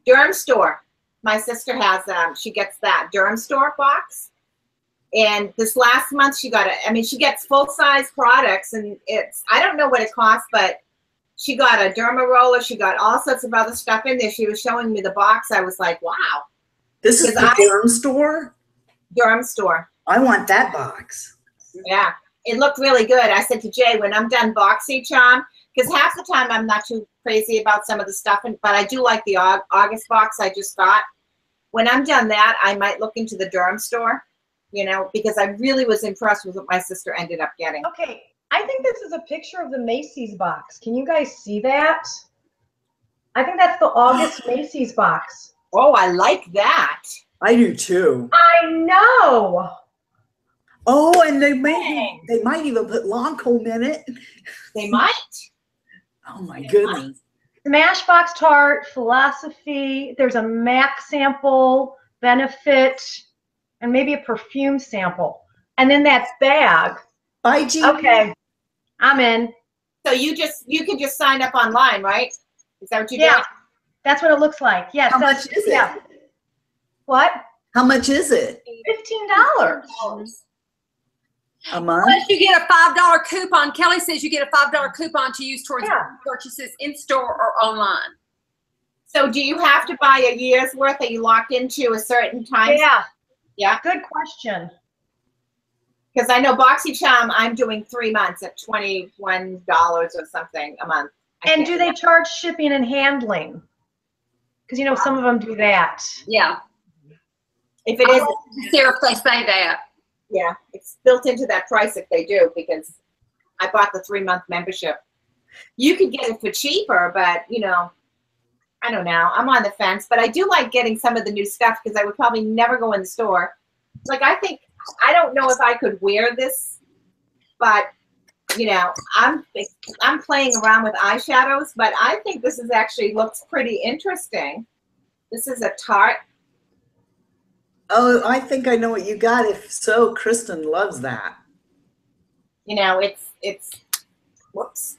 Durham store. My sister has, she gets that Durham store box. And this last month she got she gets full-size products and I don't know what it costs, but She got a derma roller. She got all sorts of other stuff in there. She was showing me the box. I was like, wow. This is the derm store? Derm store. I want that box. Yeah. It looked really good. I said to Jay, when I'm done BoxyCharm, because half the time I'm not too crazy about some of the stuff, but I do like the August box I just got. When I'm done that, I might look into the derm store, you know, because I really was impressed with what my sister ended up getting. Okay, I think this is a picture of the Macy's box. Can you guys see that? I think that's the August Macy's box. Oh, I like that. I do too. I know. Oh, and they might even put Lancome in it. They might. Oh my goodness. Smashbox Tart, Philosophy. There's a MAC sample, Benefit, and maybe a perfume sample. And then that bag. Bye, Jean. Okay, I'm in. So you can just sign up online, right? Is that what you do? Yeah, that's what it looks like. Yes. How much is it? What? How much is it? $15. A month? Unless you get a $5 coupon. Kelly says you get a $5 coupon to use towards purchases in store or online. So do you have to buy a year's worth? Are you locked into a certain time? Yeah. Yeah. Good question. Because I know BoxyCharm, I'm doing 3 months at $21 or something a month. And do they charge shipping and handling? Because, you know, some of them do that. Yeah. If it is, Sarah, if they say that. yeah, it's built into that price if they do, because I bought the 3-month membership. You could get it for cheaper, but, you know, I don't know. I'm on the fence, but I do like getting some of the new stuff because I would probably never go in the store. Like, I don't know if I could wear this, but, you know, I'm playing around with eyeshadows, but I think this is actually looks pretty interesting. This is a Tarte. Oh, I think I know what you got. If so, Kristen loves that. You know, it's whoops.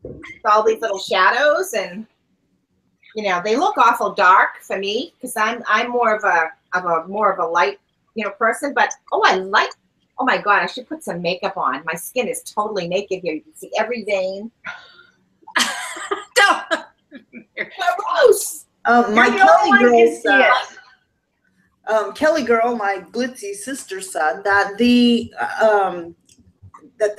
It's all these little shadows, and you know, they look awful dark for me because I'm more of a light, you know, person. But oh my God, I should put some makeup on. My skin is totally naked here. You can see every vein. Gross. My Kelly girl said, Kelly girl, my glitzy sister said that the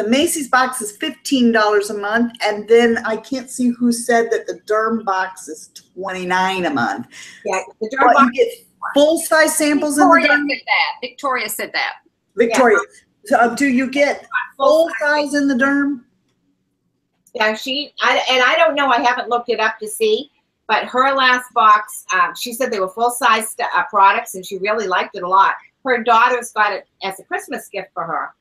Macy's box is $15 a month, and then I can't see who said that the derm box is $29 a month. Yeah, the derm box. You get full-size samples Victoria in the derm. said that. Victoria said that. Victoria, so, do you get full-size in the derm? Yeah, I don't know. I haven't looked it up to see. But her last box, she said they were full-size products, and she really liked it a lot. Her daughter's got it as a Christmas gift for her,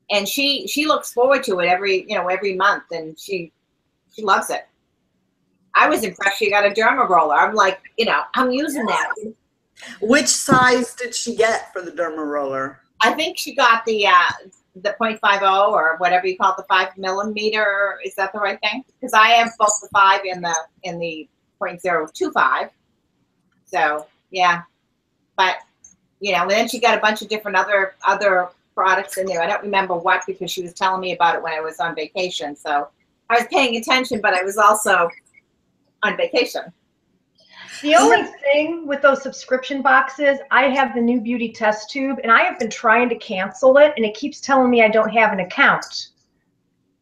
and she looks forward to it every month, and she loves it. I was impressed. She got a derma roller. I'm like, you know, I'm using that. Which size did she get for the derma roller? I think she got the 0.50 or whatever you call it, the 5 millimeter. Is that the right thing? Because I have both the 5 and the 0.025. So yeah, but you know, and then she got a bunch of different other products in there. I don't remember what because she was telling me about it when I was on vacation. So I was paying attention, but I was also on vacation. The only thing with those subscription boxes, I have the new beauty test tube, and I have been trying to cancel it, and it keeps telling me I don't have an account.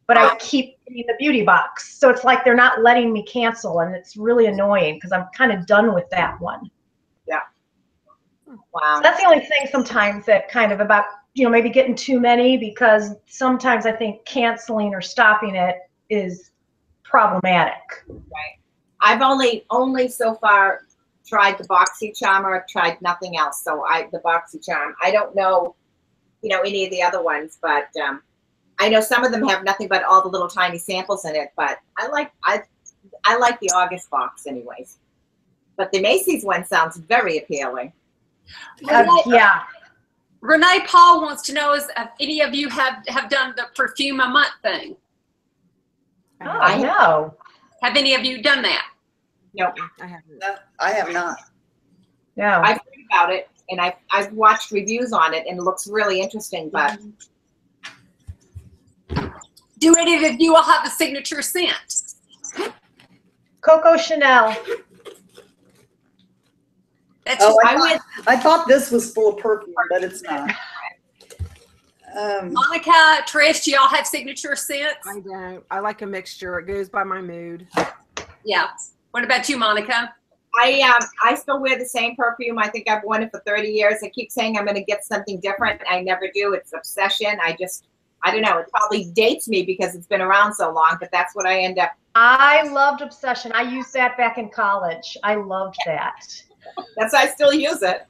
But I keep getting the beauty box. So it's like they're not letting me cancel, and it's really annoying because I'm kind of done with that one. Yeah. Wow. So that's the only thing sometimes that kind of about, you know, maybe getting too many, because sometimes I think canceling or stopping it is problematic. Right. I've only so far tried the BoxyCharm. I've tried nothing else. So the BoxyCharm. I don't know, you know, any of the other ones, but I know some of them have nothing but all the little tiny samples in it. But I like the August box, anyways. But the Macy's one sounds very appealing. Yeah. Renee Paul wants to know if any of you have done the perfume a month thing. Oh, I know. Have any of you done that? Nope. I haven't. No, I have not. No. I've heard about it, and I've watched reviews on it, and it looks really interesting. But Do any of you all have a signature scent? Coco Chanel. That's Oh, just, I thought this was full of perfume, but it's not. Monica, Trish, do y'all have signature scents? I don't. I like a mixture. It goes by my mood. Yeah. What about you, Monica? I still wear the same perfume. I think I've worn it for 30 years. I keep saying I'm going to get something different. I never do. It's obsession. I don't know. It probably dates me because it's been around so long, but that's what I end up. I loved Obsession. I used that back in college. I loved that. That's why I still use it.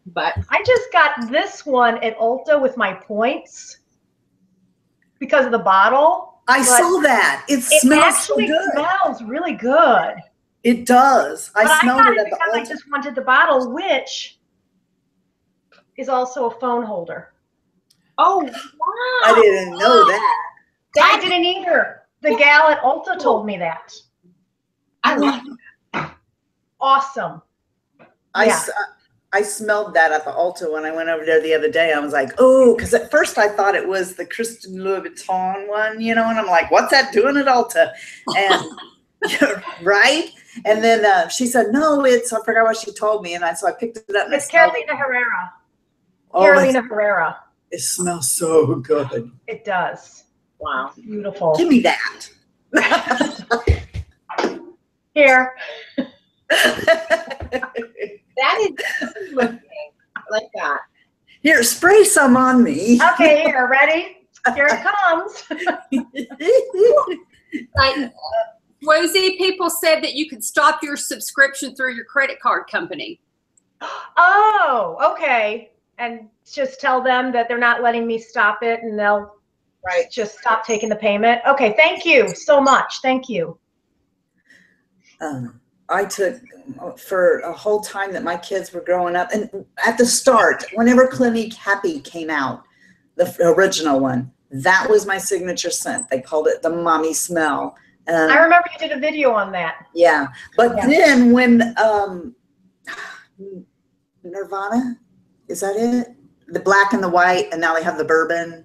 But I just got this one at Ulta with my points because of the bottle. I saw that. It smells so actually good. smells really good. It does. I smelled it at the because I Ulta. just wanted the bottle, which is also a phone holder. oh wow! I didn't know that. I didn't either. The gal at Ulta told me that. I love it. Awesome. I smelled that at the Ulta when I went over there the other day. I was like, oh, because at first I thought it was the Christian Louis Vuitton one, you know, and I'm like, what's that doing at Ulta? And right? And then she said, no, I forgot what she told me. And so I picked it up. And It's Carolina Herrera. Oh, Carolina Herrera. It smells so good. It does. Wow. It's beautiful. Give me that. Here. That is looking. I like that. Here, spray some on me. Okay, here, ready? Here it comes. Like, Swoozie, people said that you could stop your subscription through your credit card company. Oh, okay. And just tell them that they're not letting me stop it and they'll just stop taking the payment. Okay, thank you so much. Thank you. I took for a whole time that my kids were growing up, and at the start, whenever Clinique Happy came out, the original one, that was my signature scent. They called it the mommy smell. I remember you did a video on that. Yeah, but then when Nirvana, is that it? The black and the white, and now they have the bourbon.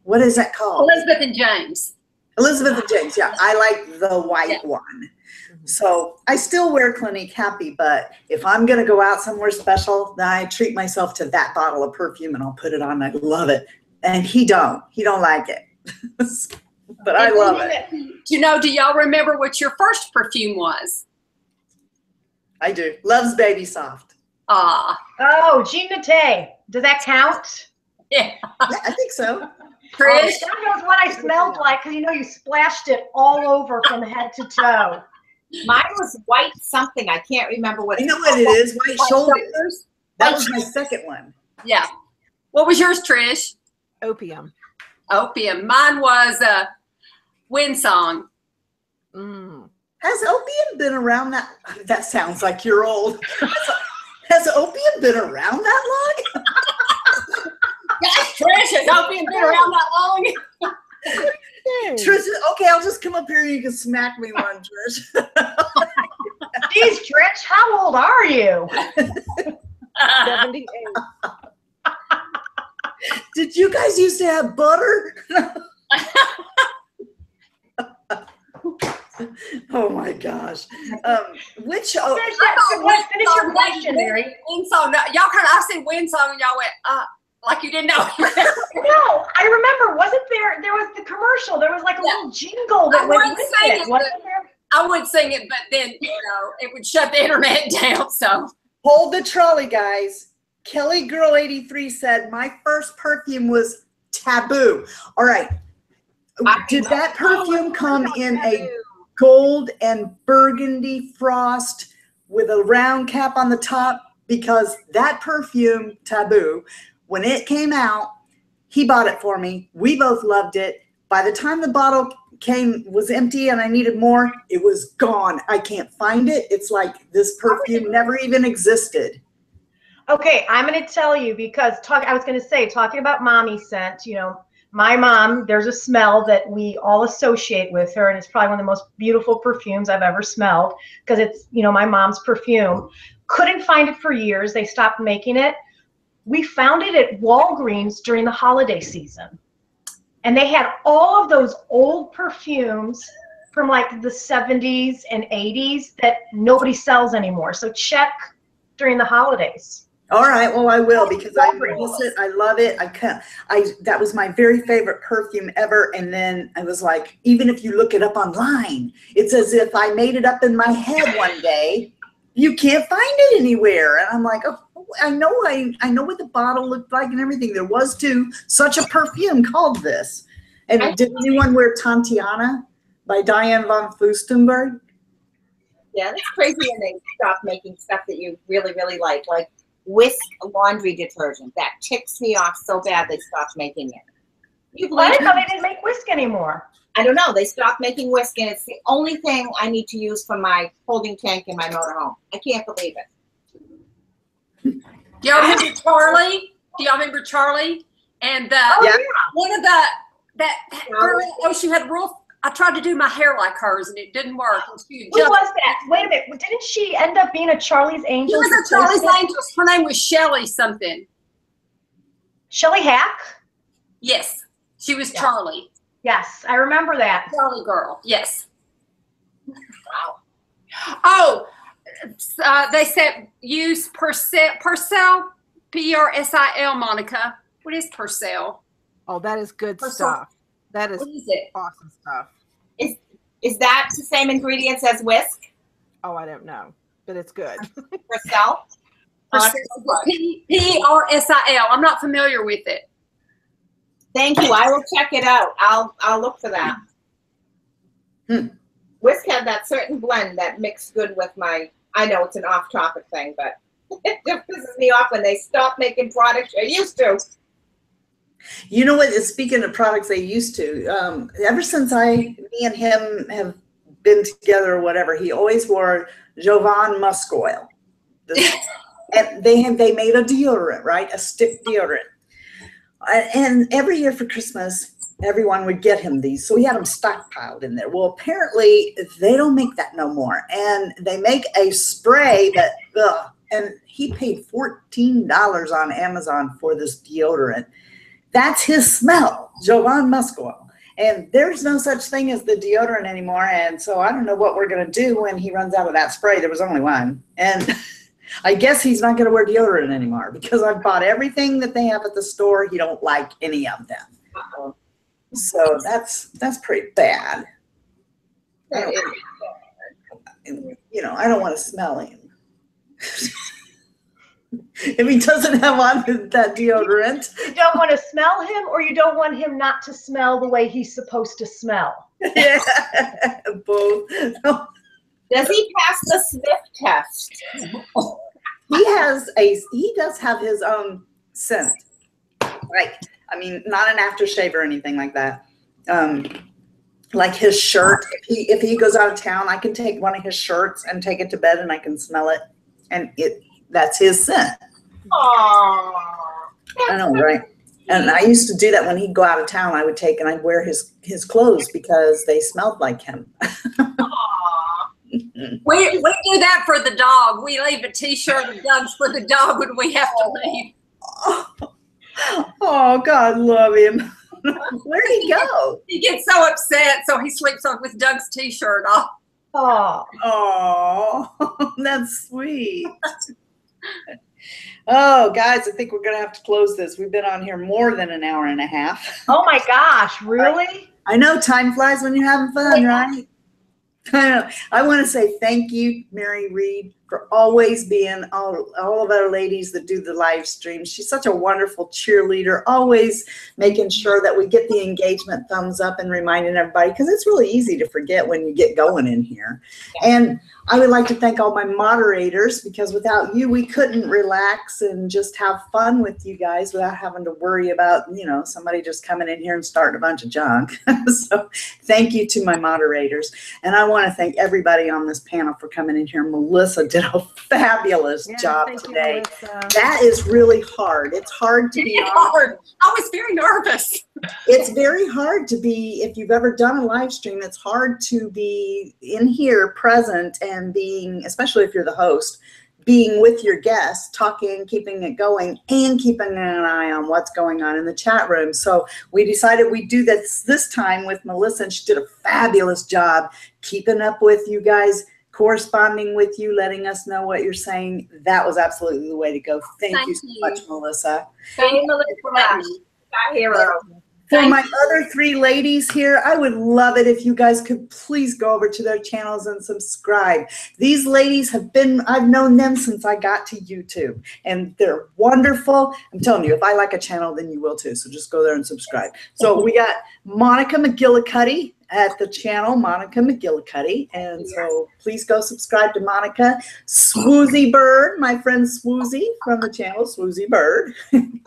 What is that called? Elizabeth and James. Elizabeth and James, yeah. I like the white one. So I still wear Clinique Happy, but if I'm going to go out somewhere special, then I treat myself to that bottle of perfume and I'll put it on. I love it. And he don't like it. But I love it. Do y'all remember what your first perfume was? I do. Love's Baby Soft. Ah. Oh, Jean Naté. Does that count? Yeah. Yeah, I think so. Trish? God knows what I smelled like because, you know, you splashed it all over from head to toe. Mine was white something. I can't remember what. You know what it is? White shoulders. That was my second one. Yeah. What was yours, Trish? Opium. Opium. Mine was Windsong. Has opium been around that? That sounds like you're old. Has opium been around that long? Yes, Trish, has opium been around that long? Trish, okay, I'll just come up here and you can smack me one, Trish. Geez, Trish, how old are you? 78. Did you guys used to have butter? Oh my gosh. Finish your question, Mary. Windsong. Y'all kind of, I said Windsong and y'all went, like you didn't know. No, I remember. Wasn't there was the commercial. There was like a little jingle that went with it. Wasn't there? I would sing it, but then, you know, it would shut the internet down, so. Hold the trolley, guys. Kelly Girl 83 said, my first perfume was Taboo. All right. Did that perfume come in a gold and burgundy frost with a round cap on the top? Because that perfume, Taboo, when it came out, he bought it for me. We both loved it. By the time the bottle was empty and I needed more, it was gone. I can't find it. It's like this perfume never even existed. Okay, I'm going to tell you because I was going to say, talking about mommy scent, you know, my mom, there's a smell that we all associate with her, and it's probably one of the most beautiful perfumes I've ever smelled because it's, you know, my mom's perfume. Couldn't find it for years. They stopped making it. We found it at Walgreens during the holiday season. And they had all of those old perfumes from like the 70s and 80s that nobody sells anymore. So check during the holidays. All right, well, I will, because I miss it. I love it. That was my very favorite perfume ever. And then I was like, even if you look it up online, it's as if I made it up in my head one day. You can't find it anywhere. And I'm like, oh, I know what the bottle looked like and everything. There was too such a perfume called this. And did anyone wear Tantiana by Diane von Furstenberg? Yeah, that's crazy when they stop making stuff that you really, really like Whisk laundry detergent. That ticks me off so bad they stopped making it. I didn't know they didn't make Whisk anymore. I don't know. They stopped making Whisk, and it's the only thing I need to use for my holding tank in my motorhome. I can't believe it. Do y'all remember Charlie? Do y'all remember Charlie? And one of that girl, she had real. I tried to do my hair like hers, and it didn't work. Who was that? Wait a minute. Didn't she end up being a Charlie's Angels? She was a Charlie's Angels. Her name was Shelly something. Shelly Hack? Yes. She was Charlie. Yes, I remember that. Charlie girl. Yes. Wow. Oh, they said use Purcell, P-R-S-I-L, Monika. What is Purcell? Oh, that is good stuff. That is awesome stuff. Is that the same ingredients as Whisk? Oh, I don't know, but it's good. Purcell? P-R-S-I-L. I'm not familiar with it. Thank you. I will check it out. I'll look for that. Whisk had that certain blend that mixed good with my, I know it's an off-topic thing, but it just pisses me off when they stop making products they used to. You know what, speaking of products they used to, ever since me and him have been together or whatever, he always wore Jovan Musk Oil. And they made a deodorant, right? A stick deodorant. And every year for Christmas, everyone would get him these. So he had them stockpiled in there. Well, apparently they don't make that no more. And they make a spray that, and he paid $14 on Amazon for this deodorant. That's his smell, Jovan Musk Oil. And there's no such thing as the deodorant anymore. And so I don't know what we're going to do when he runs out of that spray. There was only one. And I guess he's not going to wear deodorant anymore because I've bought everything that they have at the store. He don't like any of them. So that's pretty bad. You know, I don't want to smell him. If he doesn't have on that deodorant. You don't want to smell him, or you don't want him not to smell the way he's supposed to smell? Yeah, both. Does he pass the sniff test? He does have his own scent. Like, I mean, not an aftershave or anything like that. Like his shirt, if he goes out of town, I can take one of his shirts and take it to bed and I can smell it. And that's his scent. Aww. I know, right? And I used to do that when he'd go out of town. I would take and I'd wear his clothes because they smelled like him. We do that for the dog. We leave a T-shirt of Doug's for the dog when we have to leave. Oh, God love him. Where'd he go? He gets so upset, so he sleeps on with Doug's T-shirt off. Oh, that's sweet. Oh, guys, I think we're going to have to close this. We've been on here more than an hour and a half. Oh, my gosh, really? I know, time flies when you're having fun, right? I know. I want to say thank you, Mary Reed, for always being all of our ladies that do the live streams. She's such a wonderful cheerleader, always making sure that we get the engagement thumbs up and reminding everybody, because it's really easy to forget when you get going in here. And I would like to thank all my moderators, because without you, we couldn't relax and just have fun with you guys without having to worry about, you know, somebody just coming in here and starting a bunch of junk. So thank you to my moderators. And I want to thank everybody on this panel for coming in here. Melissa did a fabulous job today. That is really hard. It's hard to be hard. I was very nervous. It's very hard to be, if you've ever done a live stream, it's hard to be in here present and being, especially if you're the host, being with your guests, talking, keeping it going, and keeping an eye on what's going on in the chat room. So we decided we'd do this time with Melissa, and she did a fabulous job keeping up with you guys, corresponding with you, letting us know what you're saying. That was absolutely the way to go. Thank you so much, Melissa. Thank you, Melissa. Our hero. For my other 3 ladies here, I would love it if you guys could please go over to their channels and subscribe. These ladies have been, I've known them since I got to YouTube, and they're wonderful. I'm telling you, if I like a channel, then you will too. So just go there and subscribe. So we got Monika McGillicuddy at the channel, Monika McGillicuddy. And so please go subscribe to Monika. Swoozie Bird, my friend Swoozie from the channel, Swoozie Bird.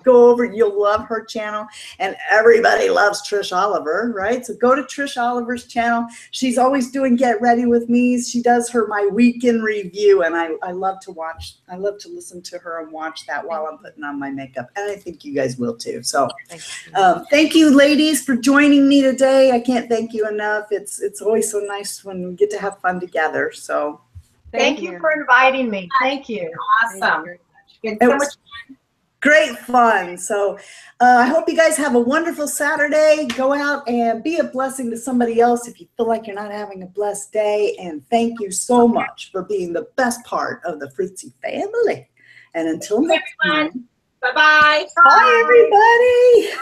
Go over, you'll love her channel. And everybody loves Trish Oliver, right? So go to Trish Oliver's channel. She's always doing Get Ready With Me. She does my weekend review, and I love to watch, I love to listen to her and watch that while I'm putting on my makeup. And I think you guys will too. So thank you, ladies, for joining me today. I can't thank you enough. It's always so nice when we get to have fun together. So thank you for inviting me. Thank you. Awesome. It was great fun. So I hope you guys have a wonderful Saturday. Go out and be a blessing to somebody else if you feel like you're not having a blessed day. And thank you so much for being the best part of the Fruitsy family. And until next time. Bye-bye. Bye, everybody.